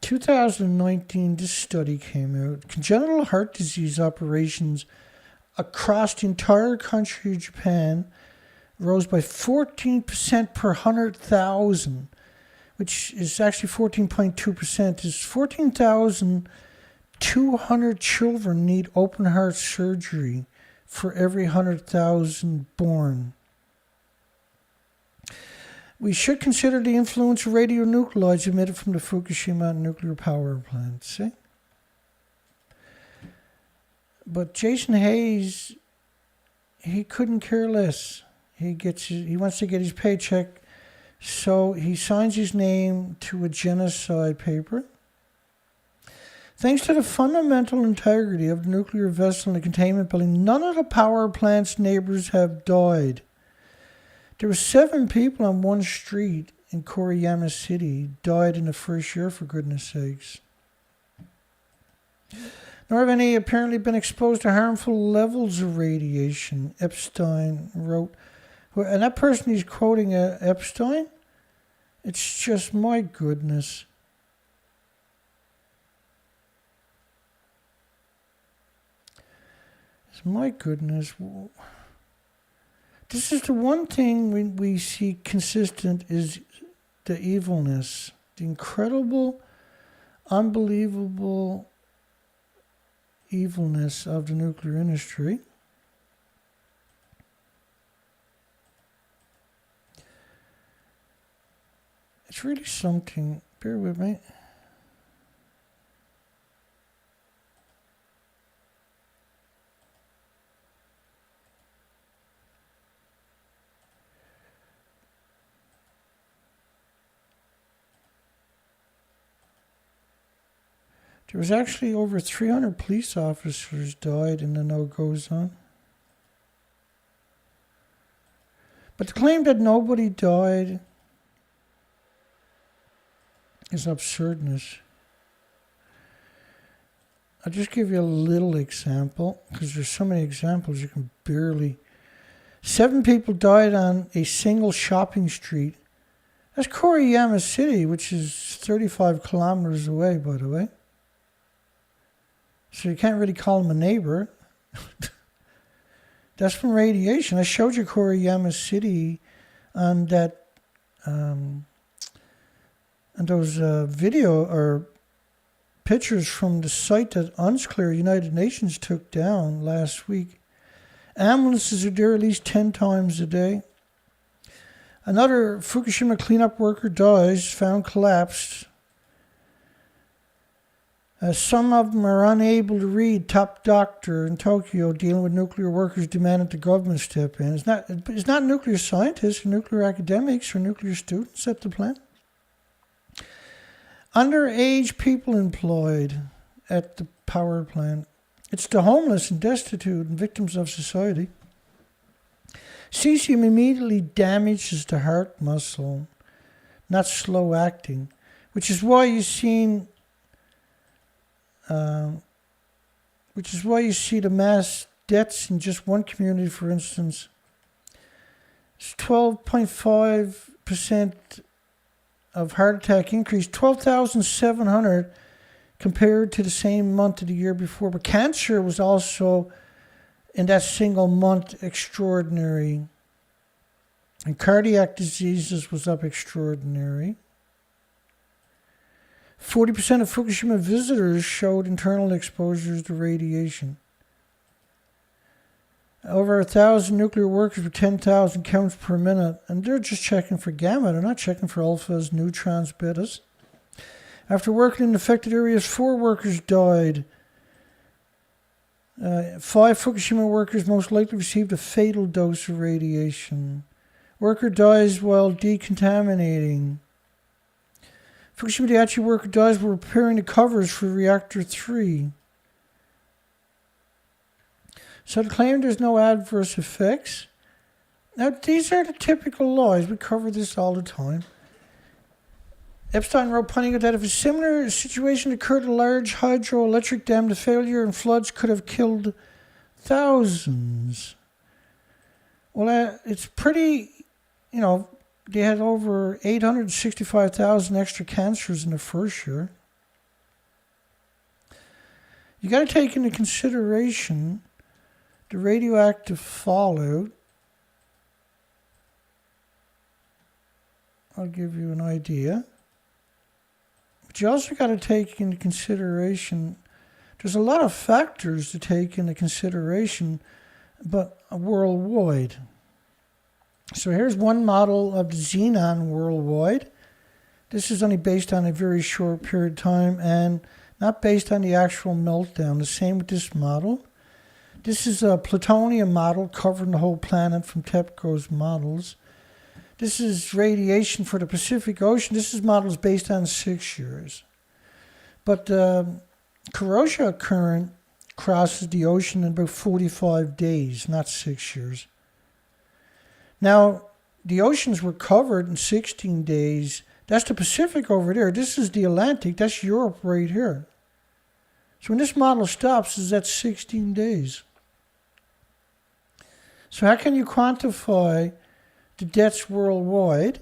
2019, this study came out. Congenital heart disease operations across the entire country of Japan rose by 14% per 100,000, which is actually 14.2%. Is 14,200 children need open heart surgery for every 100,000 born. We should consider the influence of radionuclides emitted from the Fukushima nuclear power plant. See? But Jason Hayes, he couldn't care less. He wants to get his paycheck, so he signs his name to a genocide paper. Thanks to the fundamental integrity of the nuclear vessel and the containment building, none of the power plant's neighbors have died. There were 7 people on one street in Koriyama City died in the first year, for goodness sakes. Nor have any apparently been exposed to harmful levels of radiation, Epstein wrote. And that person he's quoting, Epstein, it's just, my goodness. It's my goodness. This is the one thing we see consistent is the evilness, the incredible, unbelievable evilness of the nuclear industry. It's really something. Bear with me. There was actually over 300 police officers died in the no-go zone. But the claim that nobody died is absurdness. I'll just give you a little example, because there's so many examples you can barely... 7 people died on a single shopping street. That's Koriyama City, which is 35 kilometers away, by the way. So you can't really call them a neighbor. That's from radiation. I showed you Koriyama City on that, and those video or pictures from the site that Unclear United Nations took down last week. Ambulances are there at least 10 times a day. Another Fukushima cleanup worker dies, found collapsed. Some of them are unable to read. Top doctor in Tokyo dealing with nuclear workers demanded the government step in. It's not nuclear scientists or nuclear academics or nuclear students at the plant. Underage people employed at the power plant. It's the homeless and destitute and victims of society. Cesium immediately damages the heart muscle, not slow acting, which is why you've seen the mass deaths in just one community, for instance. It's 12.5% of heart attack increase, 12,700 compared to the same month of the year before. But cancer was also, in that single month, extraordinary. And cardiac diseases was up extraordinary. 40% of Fukushima visitors showed internal exposures to radiation. Over 1,000 nuclear workers with 10,000 counts per minute, and they're just checking for gamma. They're not checking for alphas, neutrons, betas. After working in affected areas, 4 workers died. 5 Fukushima workers most likely received a fatal dose of radiation. Worker dies while decontaminating. Fukushima Daiichi worker dies while repairing the covers for reactor 3. So to claim there's no adverse effects. Now, these are the typical lies. We cover this all the time. Epstein wrote pointing out that if a similar situation occurred at a large hydroelectric dam, the failure and floods could have killed thousands. Well, it's pretty, they had over 865,000 extra cancers in the first year. You got to take into consideration the radioactive fallout. I'll give you an idea. But you also got to take into consideration, there's a lot of factors to take into consideration, but worldwide. So here's one model of the xenon worldwide. This is only based on a very short period of time and not based on the actual meltdown. The same with this model. This is a plutonium model covering the whole planet from TEPCO's models. This is radiation for the Pacific Ocean. This is models based on 6 years. But Hiroshima current crosses the ocean in about 45 days, not 6 years. Now, the oceans were covered in 16 days. That's the Pacific over there. This is the Atlantic. That's Europe right here. So when this model stops, is at 16 days. So how can you quantify the deaths worldwide?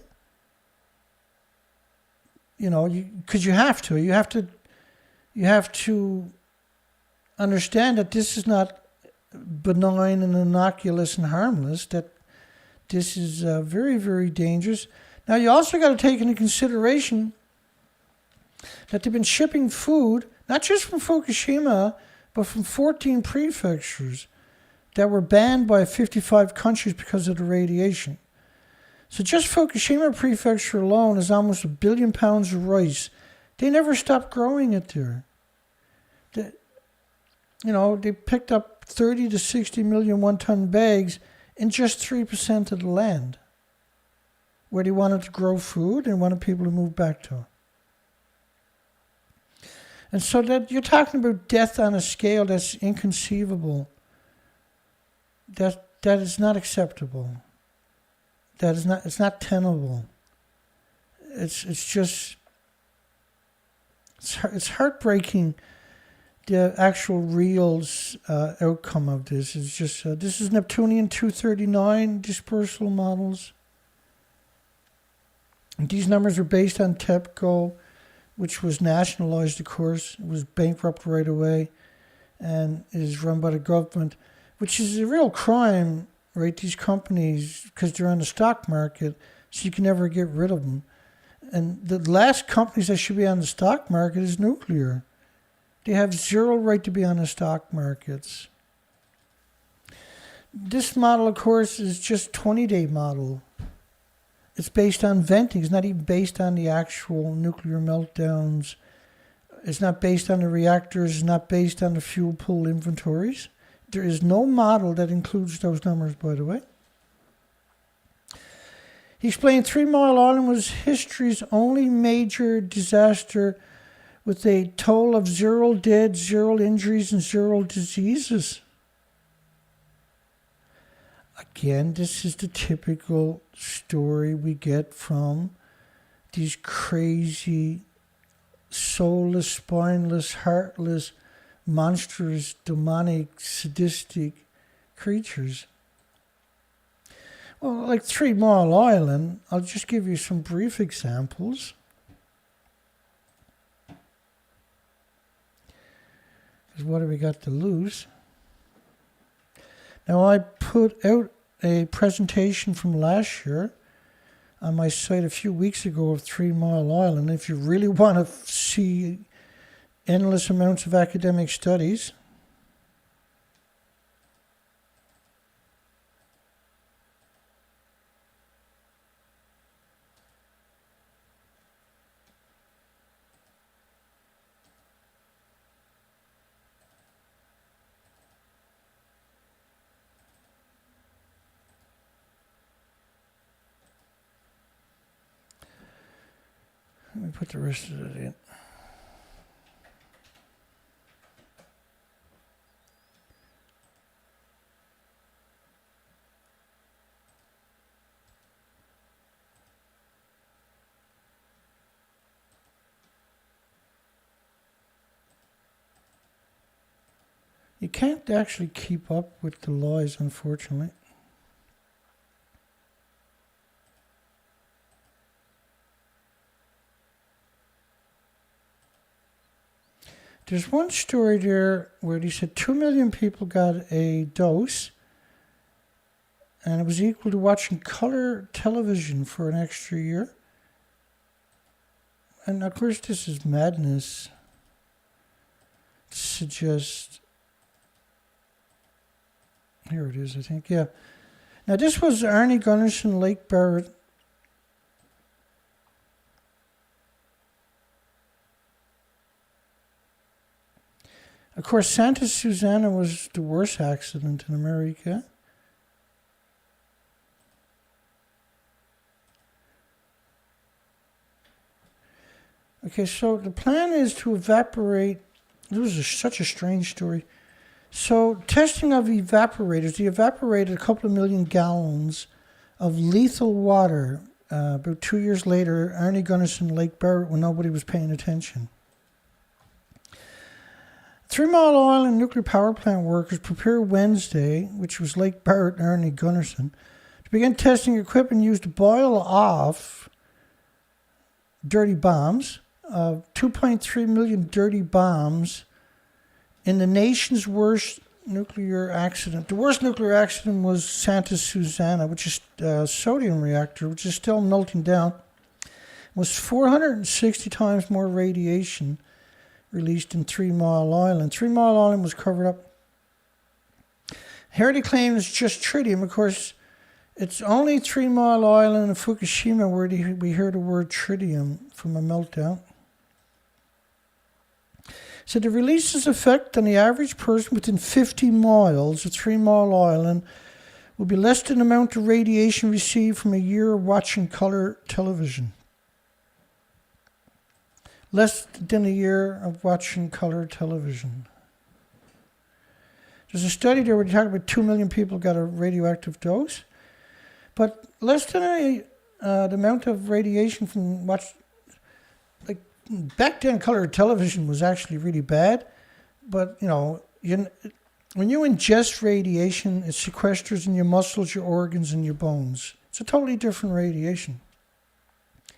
Because you have to. You have to understand that this is not benign and innocuous and harmless, that this is very, very dangerous. Now, you also got to take into consideration that they've been shipping food, not just from Fukushima, but from 14 prefectures that were banned by 55 countries because of the radiation. So just Fukushima prefecture alone is almost 1 billion pounds of rice. They never stopped growing it there. They picked up 30 to 60 million one-ton bags in just 3% of the land where they wanted to grow food and wanted people to move back to. And so that you're talking about death on a scale that's inconceivable. That is not acceptable. It's not tenable. It's heartbreaking. The actual real outcome of this is just, this is Neptunian 239 dispersal models. And these numbers are based on TEPCO, which was nationalized, of course. It was bankrupt right away and is run by the government, which is a real crime, right? These companies, because they're on the stock market, so you can never get rid of them. And the last companies that should be on the stock market is nuclear. They have zero right to be on the stock markets. This model, of course, is just 20-day model. It's based on venting. It's not even based on the actual nuclear meltdowns. It's not based on the reactors. It's not based on the fuel pool inventories. There is no model that includes those numbers, by the way. He explained 3 Mile Island was history's only major disaster with a toll of 0 dead, 0 injuries, and 0 diseases. Again, this is the typical story we get from these crazy, soulless, spineless, heartless, monstrous, demonic, sadistic creatures. Well, like 3 Mile Island, I'll just give you some brief examples. What do we got to lose? Now, I put out a presentation from last year on my site a few weeks ago of 3 Mile Island. If you really want to see endless amounts of academic studies, let me put the rest of it in. You can't actually keep up with the lies, unfortunately. There's one story there where they said 2 million people got a dose, and it was equal to watching color television for an extra year. And of course, this is madness to suggest. Here it is, I think. Yeah. Now, this was Arnie Gunnarsson, Lake Barrett. Of course, Santa Susana was the worst accident in America. Okay, so the plan is to evaporate. This was such a strange story. So, testing of evaporators. They evaporated a couple of million gallons of lethal water about 2 years later, Arnie Gunnarsson, Lake Barrett, when nobody was paying attention. 3 Mile Island nuclear power plant workers prepared Wednesday, which was Lake Barrett and Arnie Gunnarsson, to begin testing equipment used to boil off dirty bombs. 2.3 million dirty bombs in the nation's worst nuclear accident. The worst nuclear accident was Santa Susana, which is a sodium reactor, which is still melting down. It was 460 times more radiation released in 3 Mile Island. 3 Mile Island was covered up. Here they claim it's just tritium. Of course, it's only 3 Mile Island and Fukushima where we hear the word tritium from a meltdown. So the release's effect on the average person within 50 miles of 3 Mile Island will be less than the amount of radiation received from a year of watching color television. Less than a year of watching color television. There's a study there where they talk about 2 million people got a radioactive dose, but less than the amount of radiation from like back then color television was actually really bad, but when you ingest radiation, it sequesters in your muscles, your organs, and your bones. It's a totally different radiation.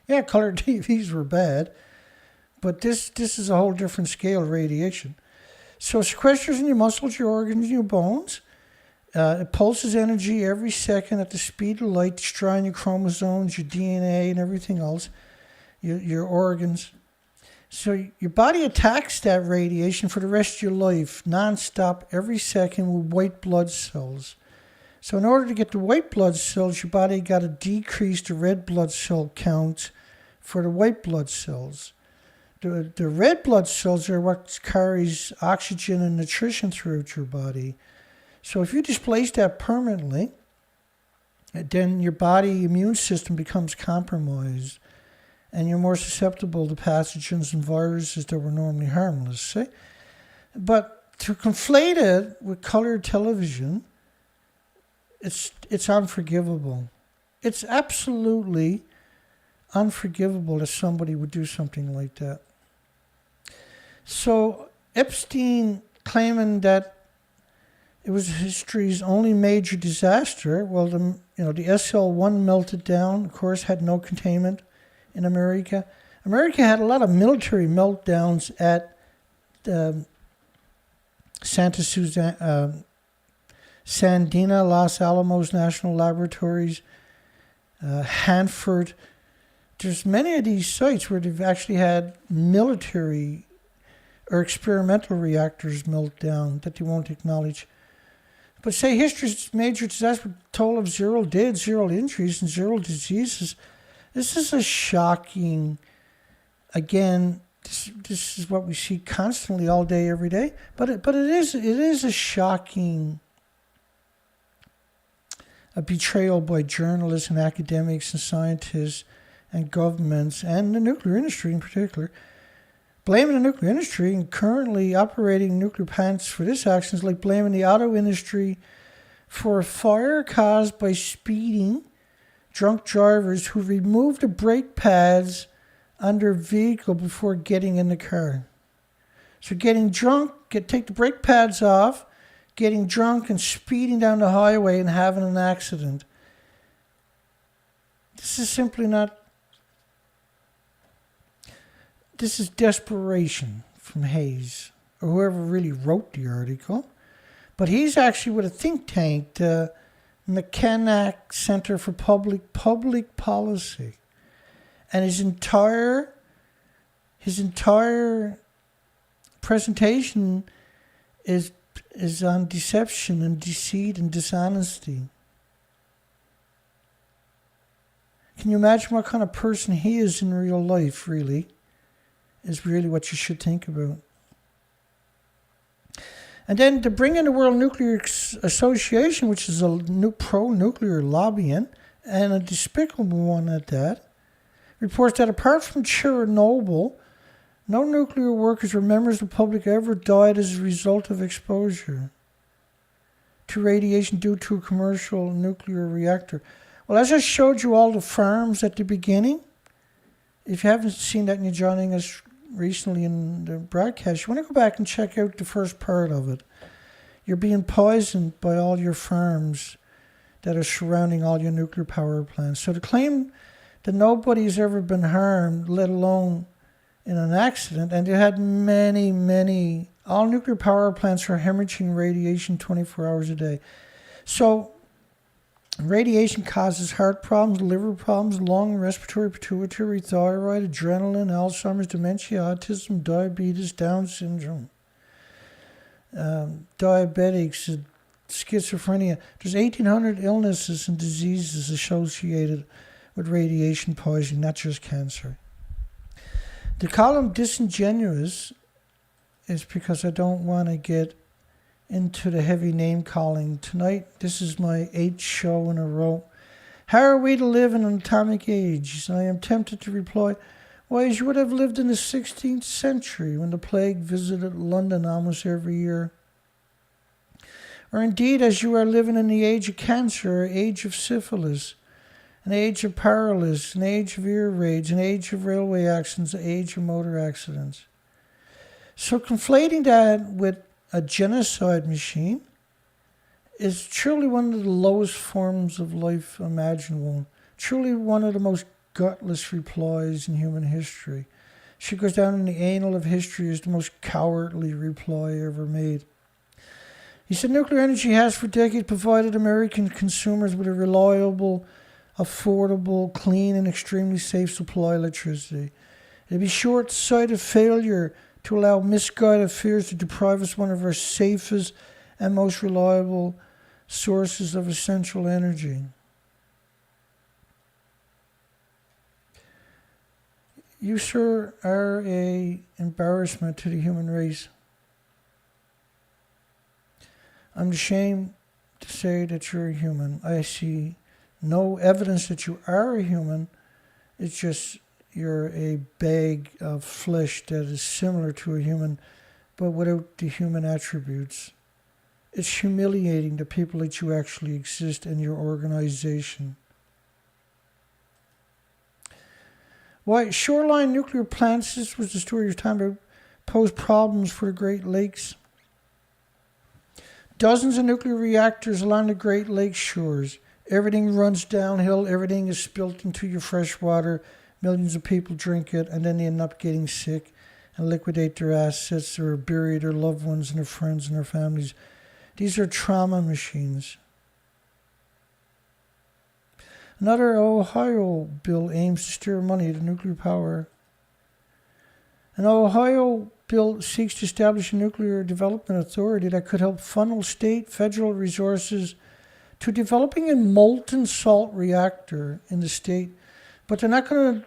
Yeah, color TVs were bad, but this is a whole different scale of radiation. So it sequesters in your muscles, your organs, and your bones. It pulses energy every second at the speed of light, destroying your chromosomes, your DNA, and everything else, your organs. So your body attacks that radiation for the rest of your life, non-stop, every second with white blood cells. So in order to get the white blood cells, your body got to decrease the red blood cell count for the white blood cells. The red blood cells are what carries oxygen and nutrition throughout your body. So if you displace that permanently, then your body immune system becomes compromised, and you're more susceptible to pathogens and viruses that were normally harmless. See? But to conflate it with color television, it's unforgivable. It's absolutely unforgivable that somebody would do something like that. So Epstein claiming that it was history's only major disaster. Well, the SL-1 melted down, of course, had no containment in America. America had a lot of military meltdowns at Santa Susana, Sandina, Los Alamos National Laboratories, Hanford. There's many of these sites where they've actually had military or experimental reactors melt down that they won't acknowledge. But say history's major disaster, total of 0 dead, 0 injuries, and 0 diseases. This is a shocking, again, this is what we see constantly all day, every day. But it is a shocking betrayal by journalists and academics and scientists and governments and the nuclear industry in particular. Blaming the nuclear industry and currently operating nuclear plants for this action is like blaming the auto industry for a fire caused by speeding drunk drivers who removed the brake pads on their vehicle before getting in the car. So getting drunk, take the brake pads off, getting drunk and speeding down the highway and having an accident. This is simply not... This is desperation from Hayes, or whoever really wrote the article. But he's actually with a think tank, the Mackinac Center for Public Policy. And his entire presentation is on deception and deceit and dishonesty. Can you imagine what kind of person he is in real life, really? Is really what you should think about. And then to bring in the World Nuclear Association, which is a pro-nuclear lobbying, and a despicable one at that, reports that apart from Chernobyl, no nuclear workers or members of the public ever died as a result of exposure to radiation due to a commercial nuclear reactor. Well, as I showed you all the farms at the beginning, if you haven't seen that and you're joining us recently in the broadcast, you want to go back and check out the first part of it. You're being poisoned by all your farms that are surrounding all your nuclear power plants. So to claim that nobody's ever been harmed, let alone in an accident, and you had many, all nuclear power plants are hemorrhaging radiation 24 hours a day. So radiation causes heart problems, liver problems, lung, respiratory, pituitary, thyroid, adrenaline, Alzheimer's, dementia, autism, diabetes, Down syndrome, diabetics, schizophrenia. There's 1,800 illnesses and diseases associated with radiation poisoning, not just cancer. To call them disingenuous is because I don't want to get into the heavy name calling. Tonight, this is my 8th show in a row. How are we to live in an atomic age? And I am tempted to reply, why, as you would have lived in the 16th century when the plague visited London almost every year. Or indeed, as you are living in the age of cancer, age of syphilis, an age of paralysis, an age of ear raids, an age of railway accidents, an age of motor accidents. So conflating that with a genocide machine is truly one of the lowest forms of life imaginable. Truly one of the most gutless replies in human history. She goes down in the annal of history as the most cowardly reply ever made. He said nuclear energy has for decades provided American consumers with a reliable, affordable, clean, and extremely safe supply of electricity. It'd be short-sighted failure to allow misguided fears to deprive us of one of our safest and most reliable sources of essential energy. You, sir, are an embarrassment to the human race. I'm ashamed to say that you're a human. I see no evidence that you are a human. It's just you're a bag of flesh that is similar to a human, but without the human attributes. It's humiliating the people that you actually exist in your organization. Why, shoreline nuclear plants, this was the story you're talking about, pose problems for the Great Lakes. Dozens of nuclear reactors along the Great Lakes shores. Everything runs downhill, everything is spilt into your fresh water. Millions of people drink it, and then they end up getting sick and liquidate their assets or bury their loved ones and their friends and their families. These are trauma machines. Another Ohio bill aims to steer money to nuclear power. An Ohio bill seeks to establish a nuclear development authority that could help funnel state, federal resources to developing a molten salt reactor in the state. But they're not going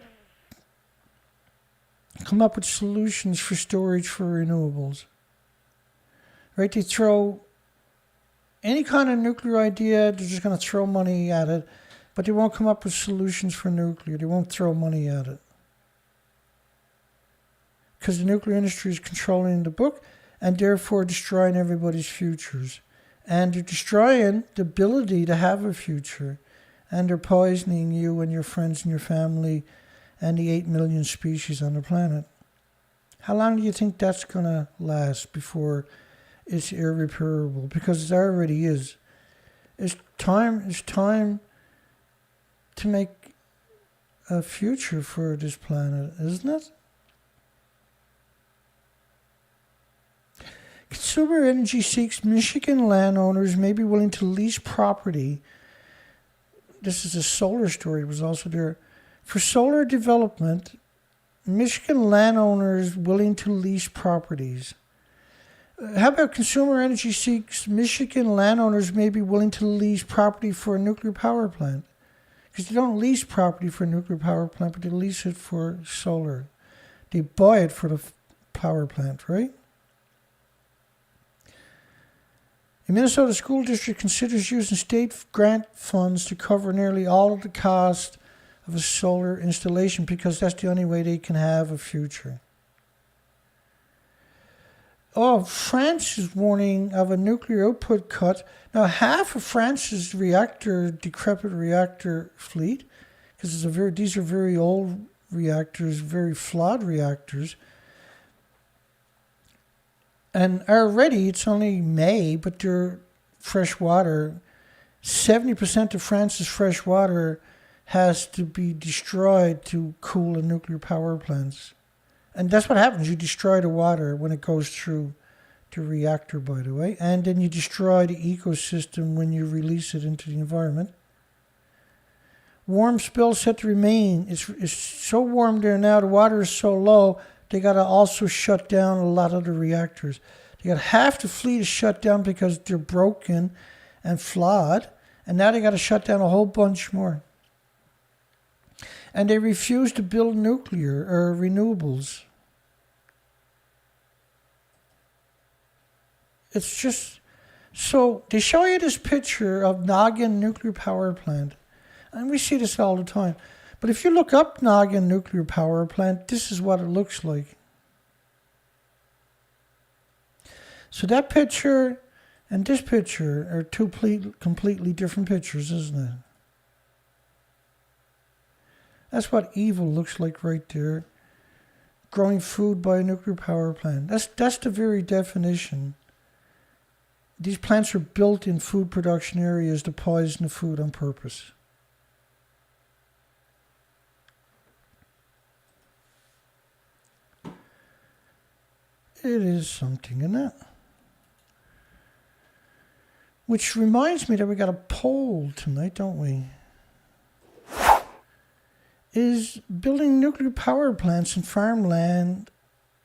to come up with solutions for storage for renewables. Right? They throw any kind of nuclear idea, they're just going to throw money at it, but they won't come up with solutions for nuclear. They won't throw money at it. Because the nuclear industry is controlling the book and therefore destroying everybody's futures. And they're destroying the ability to have a future. And they're poisoning you and your friends and your family and the 8 million species on the planet. How long do you think that's going to last before it's irreparable, because it already is. It's time to make a future for this planet, isn't it? Consumer Energy seeks Michigan landowners may be willing to lease property. This is a solar story, was also there. For solar development, Michigan landowners willing to lease properties. How about Consumer Energy seeks Michigan landowners may be willing to lease property for a nuclear power plant? Because they don't lease property for a nuclear power plant, but they lease it for solar. They buy it for the power plant, right? A Minnesota school district considers using state grant funds to cover nearly all of the cost of a solar installation because that's the only way they can have a future. Oh, France is warning of a nuclear output cut. Now, half of France's decrepit reactor fleet, because these are very old reactors, very flawed reactors. And already, it's only May, but they're fresh water. 70% of France's fresh water has to be destroyed to cool the nuclear power plants. And that's what happens. You destroy the water when it goes through the reactor, by the way. And then you destroy the ecosystem when you release it into the environment. Warm spills set to remain. It's so warm there now, the water is so low, they got to also shut down a lot of the reactors. They got half the fleet is shut down because they're broken and flawed. And now they got to shut down a whole bunch more. And they refuse to build nuclear or renewables. It's just, so they show you this picture of Noggin nuclear power plant. And we see this all the time. But if you look up Noggin nuclear power plant, this is what it looks like. So that picture and this picture are two completely different pictures, isn't it? That's what evil looks like right there. Growing food by a nuclear power plant. That's the very definition. These plants are built in food production areas to poison the food on purpose. It is something, isn't it? Which reminds me that we got a poll tonight, don't we? Is building nuclear power plants in farmland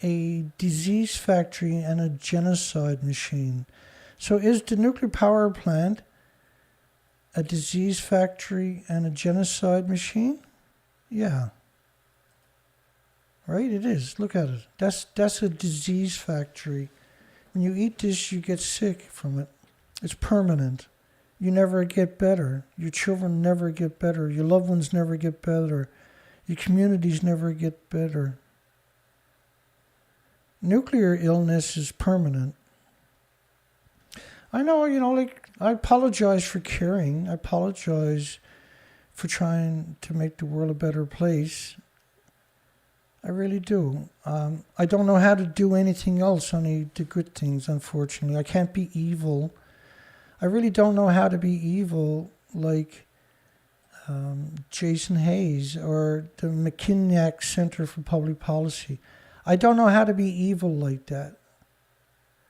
a disease factory and a genocide machine? So is the nuclear power plant a disease factory and a genocide machine? Yeah. Right, it is. Look at it. That's a disease factory. When you eat this, you get sick from it. It's permanent. You never get better. Your children never get better. Your loved ones never get better. Your communities never get better. Nuclear illness is permanent. I know, I apologize for caring. I apologize for trying to make the world a better place. I really do. I don't know how to do anything else, only the good things, unfortunately. I can't be evil. I really don't know how to be evil like Jason Hayes or the Mackinac Center for Public Policy. I don't know how to be evil like that.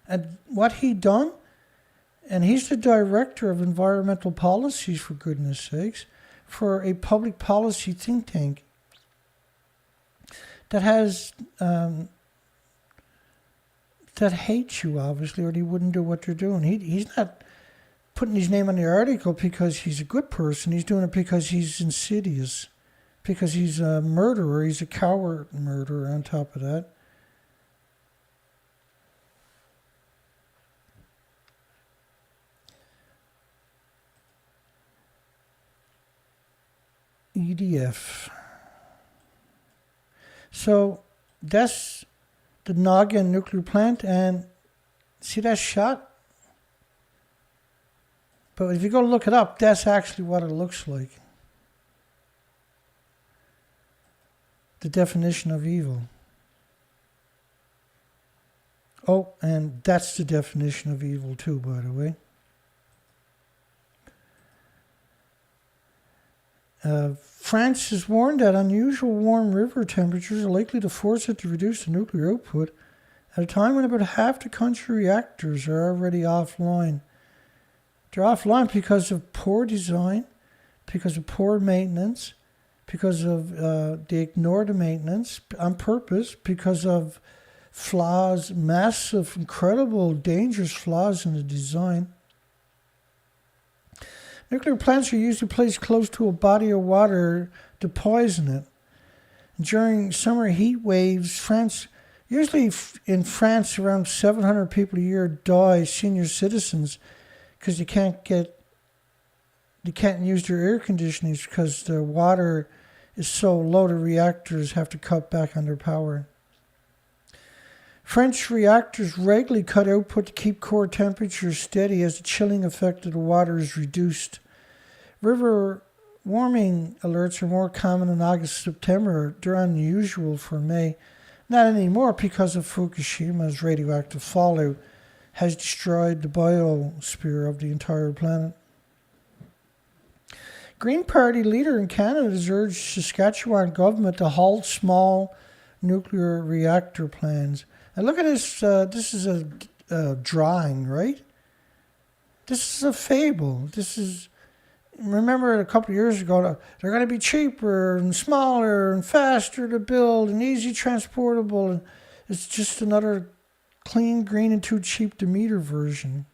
And what he done, and he's the director of environmental policies, for goodness sakes, for a public policy think tank that has that hates you, obviously, or he wouldn't do what they're doing. He's not putting his name on the article because he's a good person. He's doing it because he's insidious, because he's a murderer. He's a coward murderer on top of that. EDF. So that's the Noggin nuclear plant, and see that shot? But if you go look it up, that's actually what it looks like. The definition of evil. Oh, and that's the definition of evil too, by the way. France has warned that unusual warm river temperatures are likely to force it to reduce the nuclear output at a time when about half the country reactors are already offline. They're offline because of poor design, because of poor maintenance, because of they ignore the maintenance on purpose, because of flaws, massive, incredible, dangerous flaws in the design. Nuclear plants are usually placed close to a body of water to poison it. During summer heat waves, usually in France, around 700 people a year die, senior citizens, because they can't use their air conditioning because the water is so low, the reactors have to cut back on their power. French reactors regularly cut output to keep core temperatures steady as the chilling effect of the water is reduced. River warming alerts are more common in August, September. They're unusual for May. Not anymore because of Fukushima's radioactive fallout has destroyed the biosphere of the entire planet. Green Party leader in Canada has urged Saskatchewan government to halt small nuclear reactor plans. And look at this. This is a drawing, right? This is a fable. Remember a couple of years ago, they're going to be cheaper and smaller and faster to build and easy transportable. And it's just another clean, green, and too cheap to meter version.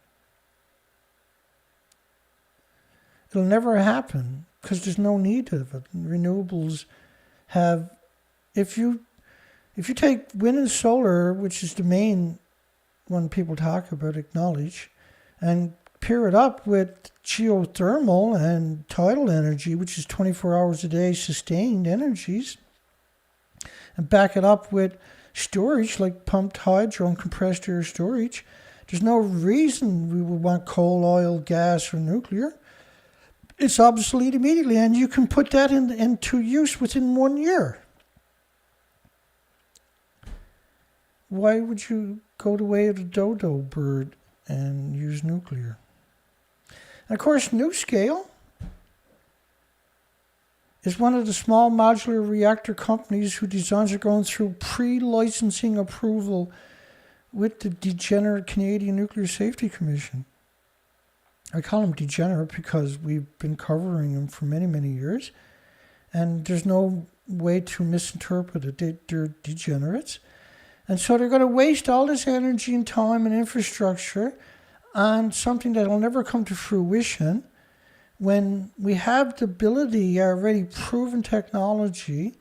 It'll never happen because there's no need of it. Renewables have, if you take wind and solar, which is the main one people talk about, acknowledge, and pair it up with geothermal and tidal energy, which is 24 hours a day sustained energies, and back it up with storage like pumped hydro and compressed air storage, there's no reason we would want coal, oil, gas, or nuclear. It's obsolete immediately, and you can put that into use within 1 year. Why would you go the way of the dodo bird and use nuclear? And of course, NuScale is one of the small modular reactor companies whose designs are going through pre-licensing approval with the degenerate Canadian Nuclear Safety Commission. I call them degenerate because we've been covering them for many, many years, and there's no way to misinterpret it. They're degenerates. And so they're going to waste all this energy and time and infrastructure on something that will never come to fruition when we have the ability, already proven technology.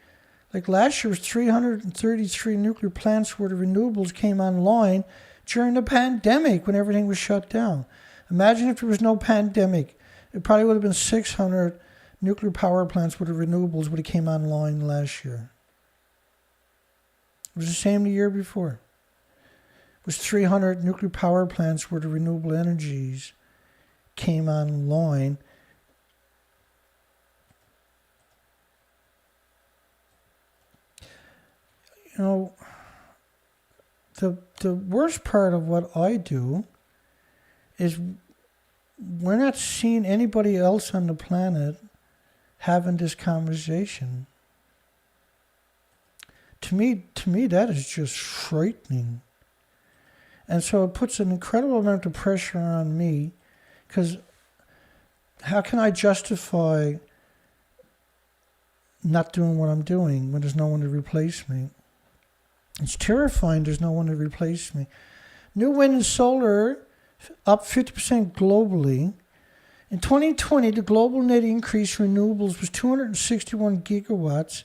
Like last year was 333 nuclear plants where the renewables came online during the pandemic when everything was shut down. Imagine if there was no pandemic. It probably would have been 600 nuclear power plants where the renewables would have came online last year. It was the same the year before. It was 300 nuclear power plants where the renewable energies came online. You know, the worst part of what I do is we're not seeing anybody else on the planet having this conversation. To me, that is just frightening. And so it puts an incredible amount of pressure on me, because how can I justify not doing what I'm doing when there's no one to replace me? It's terrifying there's no one to replace me. New wind and solar up 50% globally. In 2020, the global net increase for renewables was 261 gigawatts.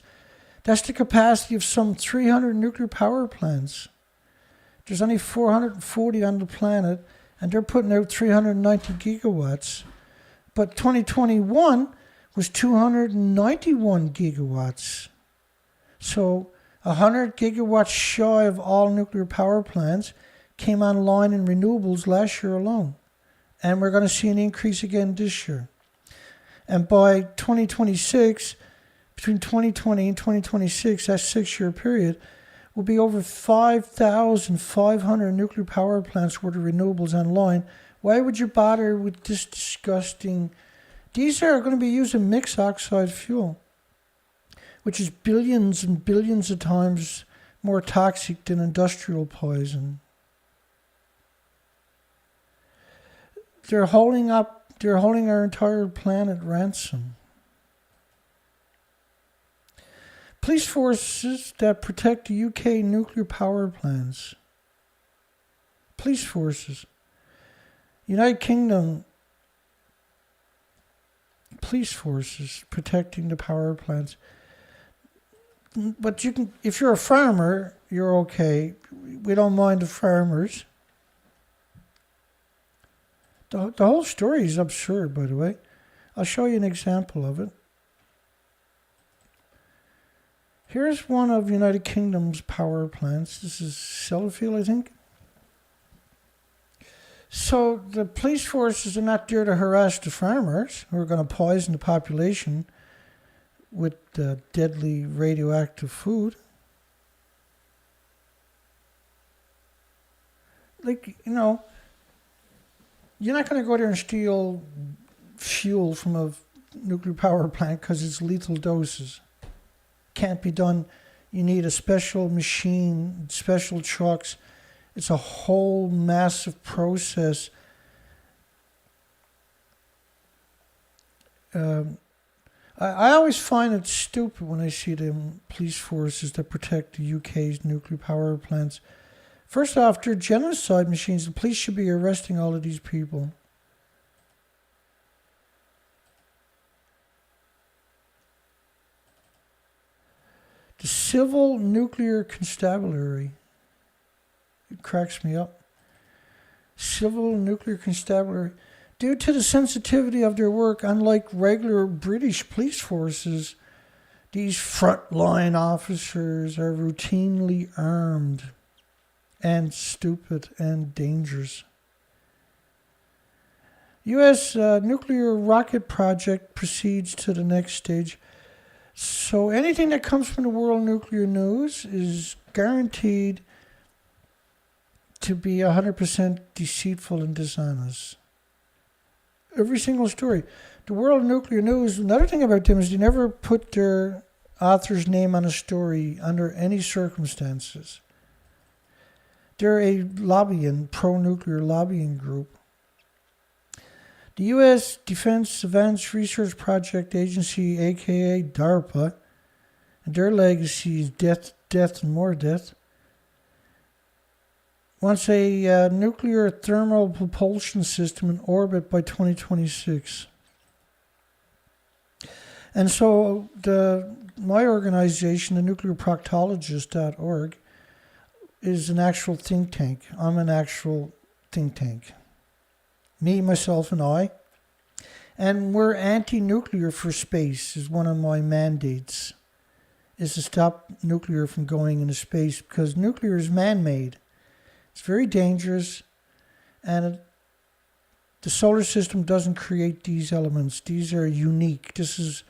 That's the capacity of some 300 nuclear power plants. There's only 440 on the planet, and they're putting out 390 gigawatts. But 2021 was 291 gigawatts. So 100 gigawatts shy of all nuclear power plants came online in renewables last year alone. And we're going to see an increase again this year. And by 2026, between 2020 and 2026, that 6-year period, will be over 5,500 nuclear power plants worth of renewables online. Why would you bother with this disgusting... These are going to be using mixed oxide fuel, which is billions and billions of times more toxic than industrial poison. They're holding our entire planet ransom. Police forces that protect the UK nuclear power plants. Police forces. United Kingdom police forces protecting the power plants. But you can, if you're a farmer, you're okay. We don't mind the farmers. The whole story is absurd, by the way. I'll show you an example of it. Here's one of United Kingdom's power plants. This is Sellafield, I think. So the police forces are not there to harass the farmers who are going to poison the population with deadly radioactive food. Like, you know, you're not going to go there and steal fuel from a nuclear power plant because it's lethal doses. Can't be done. You need a special machine, special trucks. It's a whole massive process. I always find it stupid when I see the police forces that protect the UK's nuclear power plants. First off, they're genocide machines. The police should be arresting all of these people. The Civil Nuclear Constabulary. It cracks me up. Civil Nuclear Constabulary. Due to the sensitivity of their work, unlike regular British police forces, these frontline officers are routinely armed and stupid and dangerous. U.S. nuclear rocket project proceeds to the next stage. So anything that comes from the world nuclear news is guaranteed to be 100% deceitful and dishonest. Every single story. The World Nuclear News, another thing about them is they never put their author's name on a story under any circumstances. They're a pro-nuclear lobbying group. The U.S. Defense Advanced Research Project Agency, aka DARPA, and their legacy is death, and more death, wants a nuclear thermal propulsion system in orbit by 2026. And so my organization, the nuclearproctologist.org, is an actual think tank. I'm an actual think tank. Me, myself, and I. And we're anti-nuclear for space is one of my mandates, is to stop nuclear from going into space because nuclear is man-made. It's very dangerous, and the solar system doesn't create these elements. These are unique. This is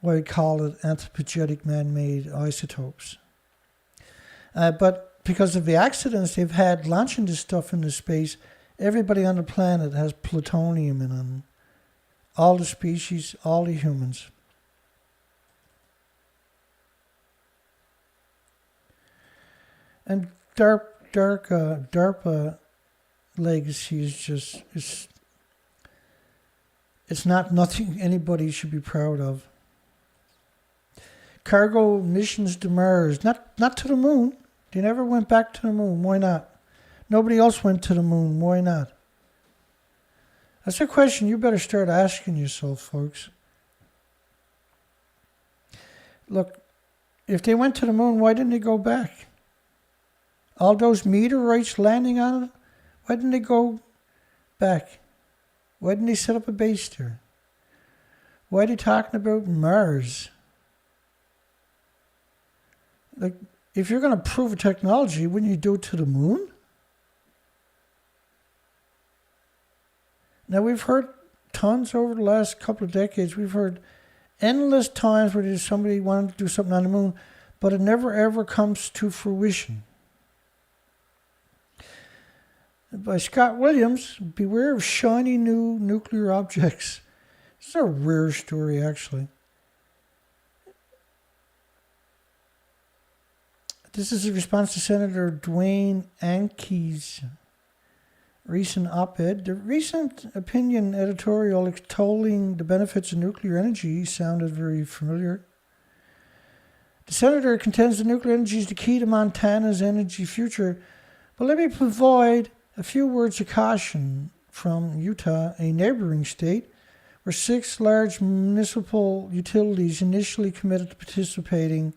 why I call it anthropogenic man-made isotopes. But because of the accidents they've had launching this stuff into space, everybody on the planet has plutonium in them. All the species, all the humans. And DARPA legacy is just, it's not nothing anybody should be proud of. Cargo missions to Mars, not to the moon. They never went back to the moon. Why not? Nobody else went to the moon. Why not? That's a question you better start asking yourself, folks. Look, if they went to the moon, why didn't they go back? All those meteorites landing on it, why didn't they go back? Why didn't they set up a base there? Why are they talking about Mars? Like, if you're going to prove a technology, wouldn't you do it to the moon? Now, we've heard tons over the last couple of decades. We've heard endless times where somebody wanted to do something on the moon, but it never ever comes to fruition. By Scott Williams, beware of shiny new nuclear objects. It's a rare story, actually. This is a response to Senator Dwayne Ankey's recent op-ed. The recent opinion editorial extolling the benefits of nuclear energy sounded very familiar. The senator contends that nuclear energy is the key to Montana's energy future, but let me provide a few words of caution from Utah, a neighboring state, where 6 large municipal utilities initially committed to participating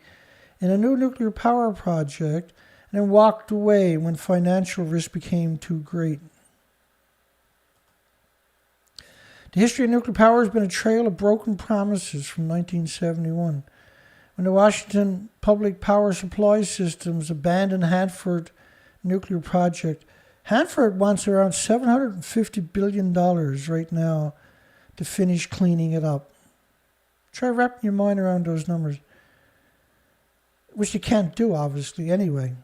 in a new nuclear power project and then walked away when financial risk became too great. The history of nuclear power has been a trail of broken promises from 1971, when the Washington Public Power Supply Systems abandoned Hanford nuclear project. Hanford wants around $750 billion right now to finish cleaning it up. Try wrapping your mind around those numbers, which you can't do, obviously, anyway.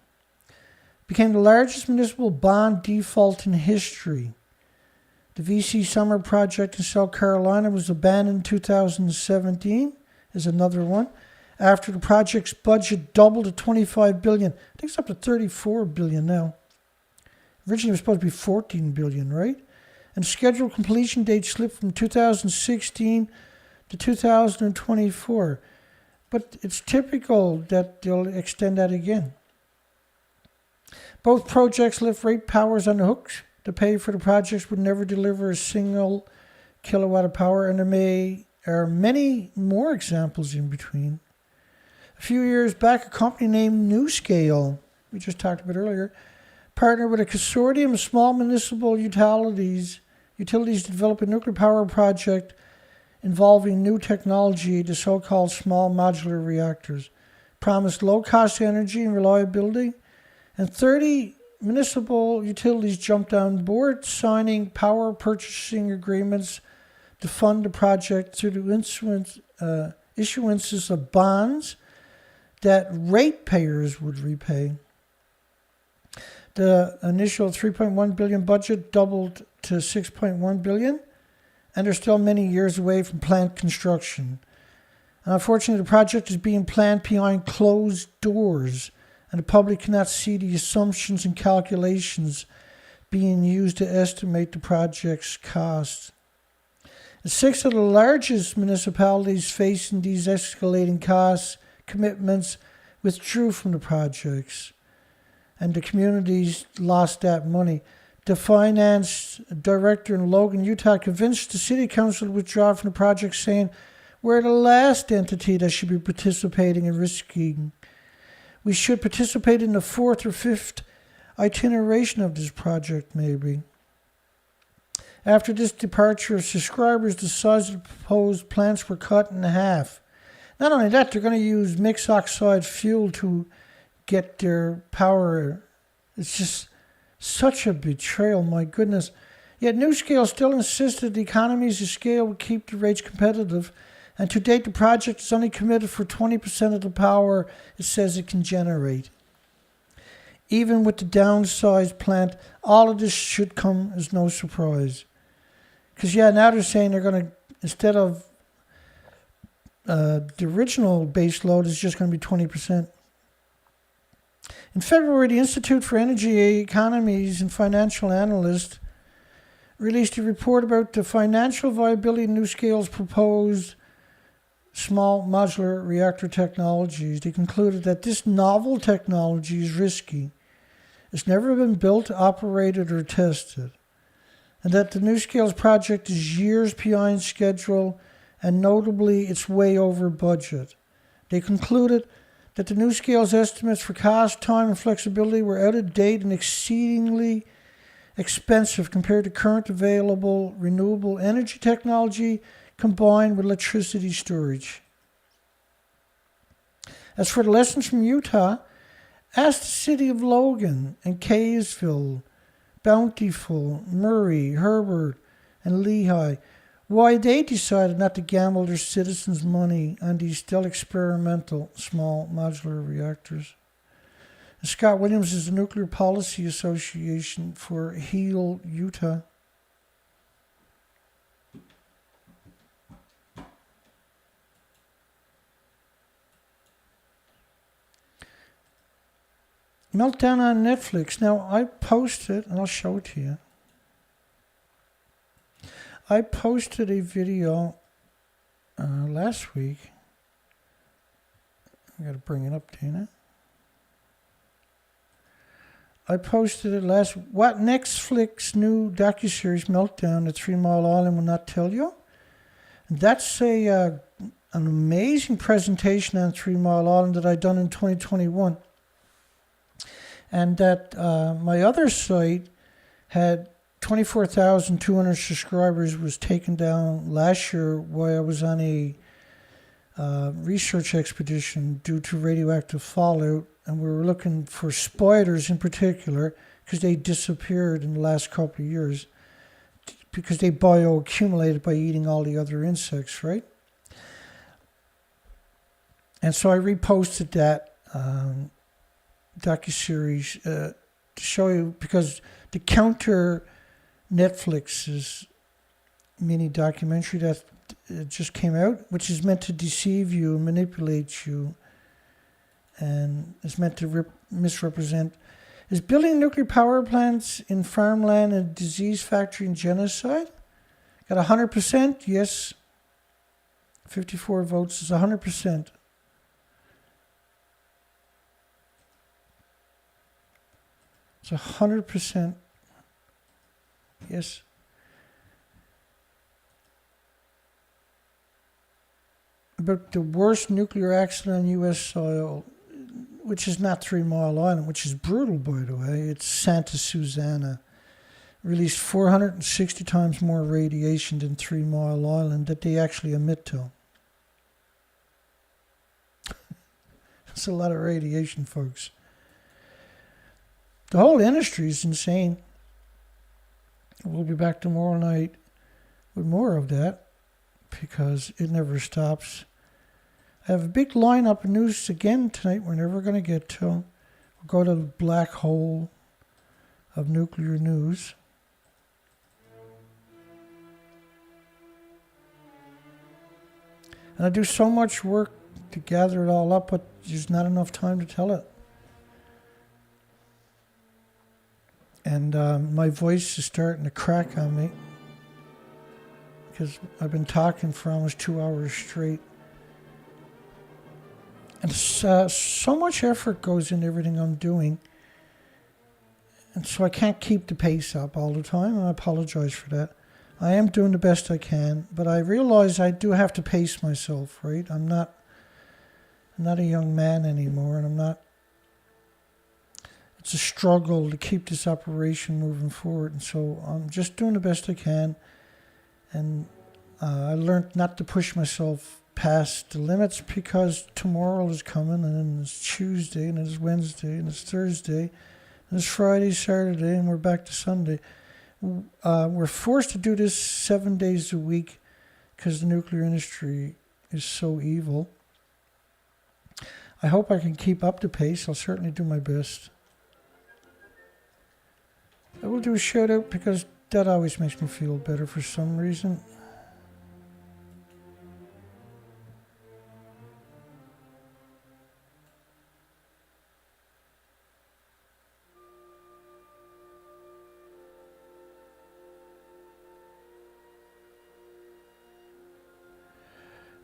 Became the largest municipal bond default in history. The VC Summer project in South Carolina was abandoned in 2017, is another one, after the project's budget doubled to $25 billion. I think it's up to $34 billion now. Originally it was supposed to be $14 billion, right? And scheduled completion date slipped from 2016 to 2024. But it's typical that they'll extend that again. Both projects left ratepayers on the hooks to pay for the projects would never deliver a single kilowatt of power, and there are many more examples in between. A few years back, a company named NewScale, we just talked about earlier, partnered with a consortium of small municipal utilities to develop a nuclear power project involving new technology, the so-called small modular reactors. Promised low-cost energy and reliability, and 30 municipal utilities jumped on board, signing power purchasing agreements to fund the project through the issuances of bonds that ratepayers would repay. The initial $3.1 billion budget doubled to $6.1 billion, and they're still many years away from plant construction. And unfortunately, the project is being planned behind closed doors, and the public cannot see the assumptions and calculations being used to estimate the project's cost. And 6 of the largest municipalities facing these escalating costs commitments withdrew from the projects, and the communities lost that money. The finance director in Logan, Utah, convinced the city council to withdraw from the project, saying, "We're the last entity that should be participating and risking. We should participate in the 4th or 5th iteration of this project, maybe." After this departure of subscribers, the size of the proposed plants were cut in half. Not only that, they're going to use mixed oxide fuel to get their power. It's just such a betrayal, my goodness. Yet NewScale still insisted the economies of scale would keep the rates competitive, and to date the project is only committed for 20% of the power it says it can generate. Even with the downsized plant, all of this should come as no surprise. Because now they're saying they're going to, instead of the original base load, is just going to be 20%. In February, the Institute for Energy Economies and Financial Analysts released a report about the financial viability of NewScale's proposed small modular reactor technologies. They concluded that this novel technology is risky. It's never been built, operated, or tested, and that the NewScale's project is years behind schedule, and notably, it's way over budget. They concluded that the NewScale's estimates for cost, time, and flexibility were out of date and exceedingly expensive compared to current available renewable energy technology combined with electricity storage. As for the lessons from Utah, ask the city of Logan and Kaysville, Bountiful, Murray, Herbert, and Lehigh, why they decided not to gamble their citizens' money on these still experimental small modular reactors. And Scott Williams is the Nuclear Policy Association for Heal, Utah. Meltdown on Netflix. Now, I posted, and I'll show it to you. I posted a video last week. I got to bring it up, Dana. I posted it last. What Netflix new docuseries Meltdown at 3 Mile Island will not tell you. And that's an amazing presentation on 3 Mile Island that I done in 2021. And that my other site had 24,200 subscribers, was taken down last year while I was on a research expedition due to radioactive fallout, and we were looking for spiders in particular because they disappeared in the last couple of years because they bioaccumulated by eating all the other insects, right? And so I reposted that docuseries to show you, because the counter Netflix's mini documentary that just came out, which is meant to deceive you and manipulate you and is meant to misrepresent. Is building nuclear power plants in farmland a disease factory and genocide? Got 100%? Yes. 54 votes is 100%. It's 100%. Yes. About the worst nuclear accident on U.S. soil, which is not 3 Mile Island, which is brutal, by the way. It's Santa Susana. Released 460 times more radiation than 3 Mile Island that they actually emit to. That's a lot of radiation, folks. The whole industry is insane. We'll be back tomorrow night with more of that because it never stops. I have a big lineup of news again tonight we're never going to get to. We'll go to the black hole of nuclear news. And I do so much work to gather it all up, but there's not enough time to tell it. And my voice is starting to crack on me because I've been talking for almost 2 hours straight. And so much effort goes into everything I'm doing. And so I can't keep the pace up all the time, and I apologize for that. I am doing the best I can, but I realize I do have to pace myself, right? I'm not a young man anymore, and I'm not. It's a struggle to keep this operation moving forward, and so I'm just doing the best I can. And I learned not to push myself past the limits because tomorrow is coming, and then it's Tuesday, and it's Wednesday, and it's Thursday, and it's Friday, Saturday, and we're back to Sunday. We're forced to do this 7 days a week because the nuclear industry is so evil. I hope I can keep up the pace. I'll certainly do my best. I will do a shout out because that always makes me feel better for some reason.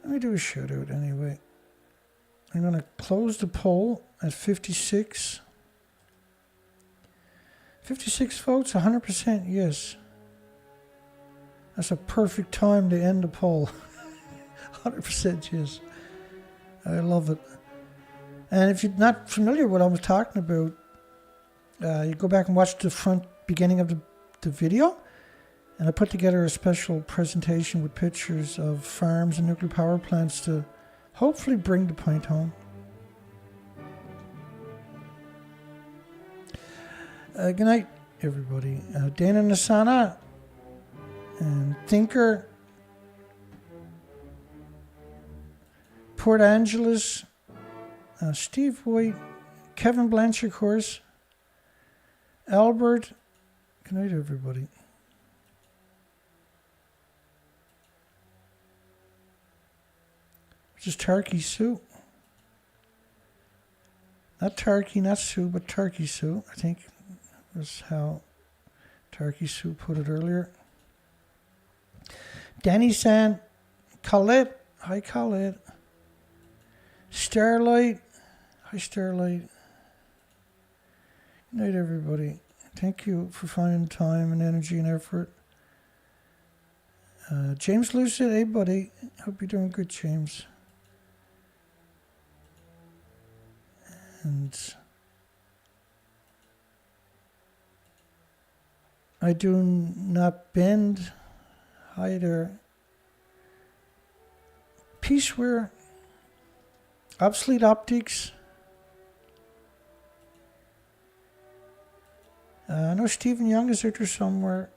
Let me do a shout out anyway. I'm going to close the poll at 56. 56 votes, 100% yes. That's a perfect time to end the poll. 100% yes. I love it. And if you're not familiar with what I was talking about, you go back and watch the beginning of the video. And I put together a special presentation with pictures of farms and nuclear power plants to hopefully bring the point home. Good night, everybody. Dana Nasana and Thinker Port Angeles, Steve White, Kevin Blanch, of course, Albert. Good night, everybody. Which is turkey soup. Not turkey, not soup, but turkey soup. I think was how Turkey Soup put it earlier. Danny San, Colette. Hi, Colette. Starlight. Hi, Starlight. Good night, everybody. Thank you for finding time and energy and effort. James Lucid, hey, buddy. Hope you're doing good, James. And I do not bend. Hi there. Peaceware. Obsolete Optics. I know Stephen Young is out there somewhere.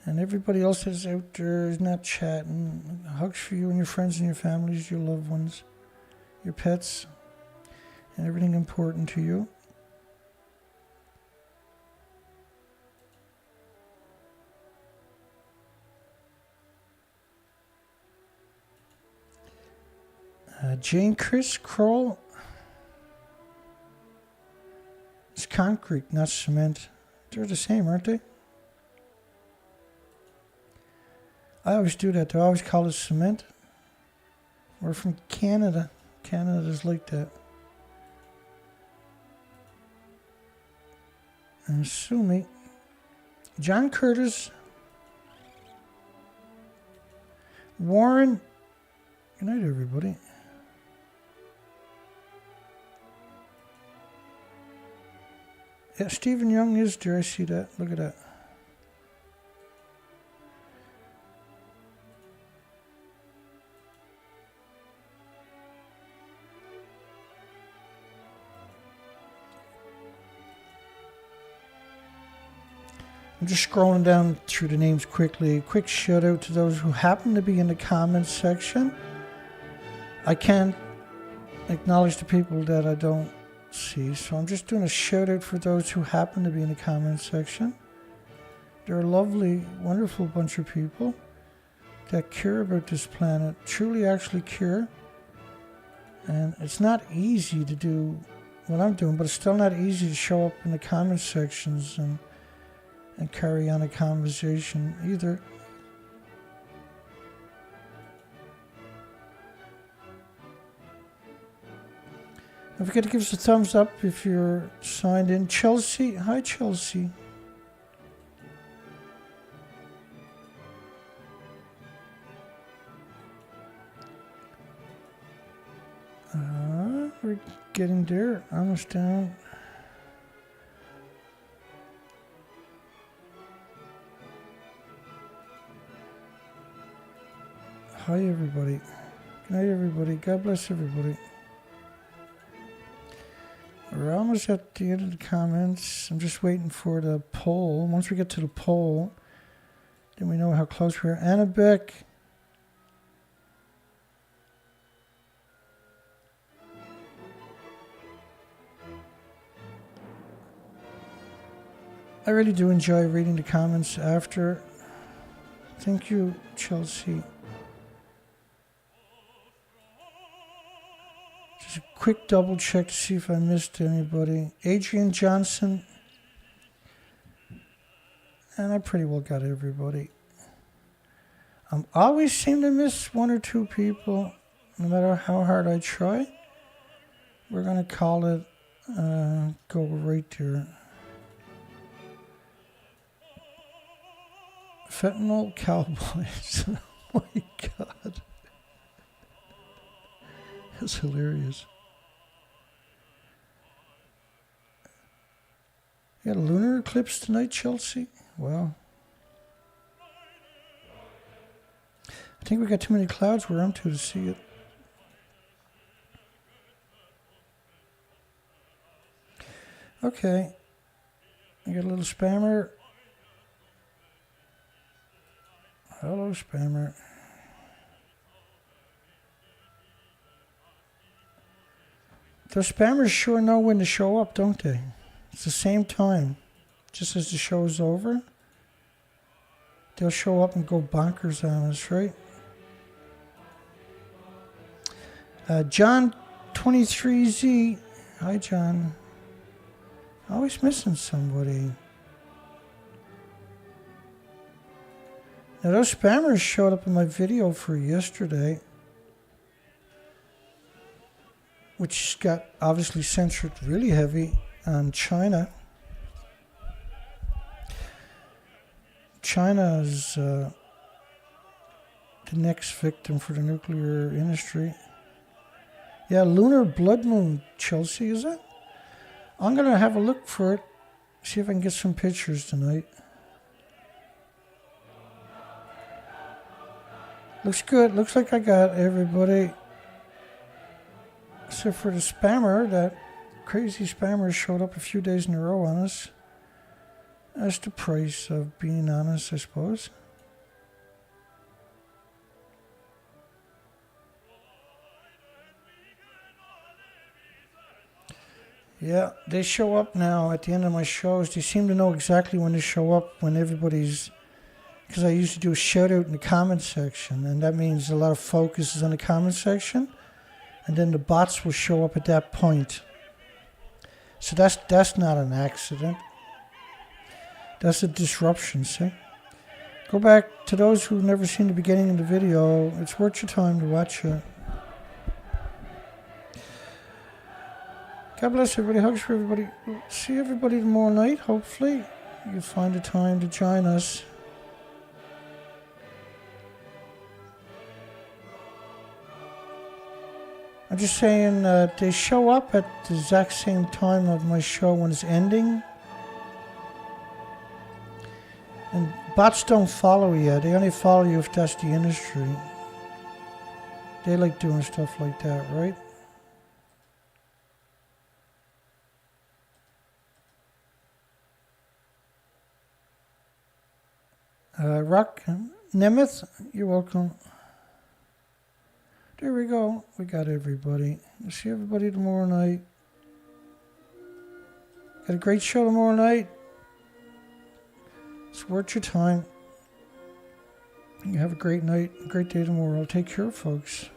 And everybody else that's out there is not chatting. Hugs for you and your friends and your families, your loved ones, your pets, and everything important to you. Jane Chris Kroll. It's concrete, not cement. They're the same, aren't they? I always do that, though. I always call it cement. We're from Canada. Canada's like that. And sue me. John Curtis. Warren. Good night, everybody. Yeah, Stephen Young is there. I see that. Look at that. I'm just scrolling down through the names quickly. Quick shout out to those who happen to be in the comments section. I can't acknowledge the people that I don't see, so I'm just doing a shout out for those who happen to be in the comments section. They're a lovely, wonderful bunch of people that care about this planet, truly actually care. And it's not easy to do what I'm doing, but it's still not easy to show up in the comment sections and carry on a conversation either. Don't forget to give us a thumbs up if you're signed in. Chelsea, hi Chelsea. We're getting there, almost down. Hi everybody. Good night everybody. God bless everybody. We're almost at the end of the comments. I'm just waiting for the poll. Once we get to the poll, then we know how close we are. Anna Beck. I really do enjoy reading the comments after. Thank you, Chelsea. Just a quick double check to see if I missed anybody. Adrian Johnson. And I pretty well got everybody. I always seem to miss one or two people, no matter how hard I try. We're going to call it, go right there. Fentanyl Cowboys. Oh my God. That's hilarious. You got a lunar eclipse tonight, Chelsea? Well, I think we got too many clouds where I'm to see it. Okay. I got a little spammer. Hello, spammer. Those spammers sure know when to show up, don't they? It's the same time. Just as the show's over, they'll show up and go bonkers on us, right? John 23Z. Hi, John. Always missing somebody. Now, those spammers showed up in my video for yesterday, which got obviously censored really heavy on China. China is the next victim for the nuclear industry. Yeah, lunar blood moon, Chelsea, is it? I'm going to have a look for it, see if I can get some pictures tonight. Looks good. Looks like I got everybody. Except for the spammer. That crazy spammer showed up a few days in a row on us. That's the price of being honest, I suppose. Yeah, they show up now at the end of my shows. They seem to know exactly when to show up when everybody's... Because I used to do a shout out in the comment section, and that means a lot of focus is on the comment section, and then the bots will show up at that point. So that's not an accident. That's a disruption, see? Go back to those who've never seen the beginning of the video. It's worth your time to watch it. God bless everybody. Hugs for everybody. See everybody tomorrow night, hopefully. You'll find a time to join us. I'm just saying they show up at the exact same time of my show when it's ending. And bots don't follow you. They only follow you if that's the industry. They like doing stuff like that, right? Rock Nemeth, you're welcome. There we go. We got everybody. We'll see everybody tomorrow night. Got a great show tomorrow night. It's worth your time. You have a great night, a great day tomorrow. Take care, folks.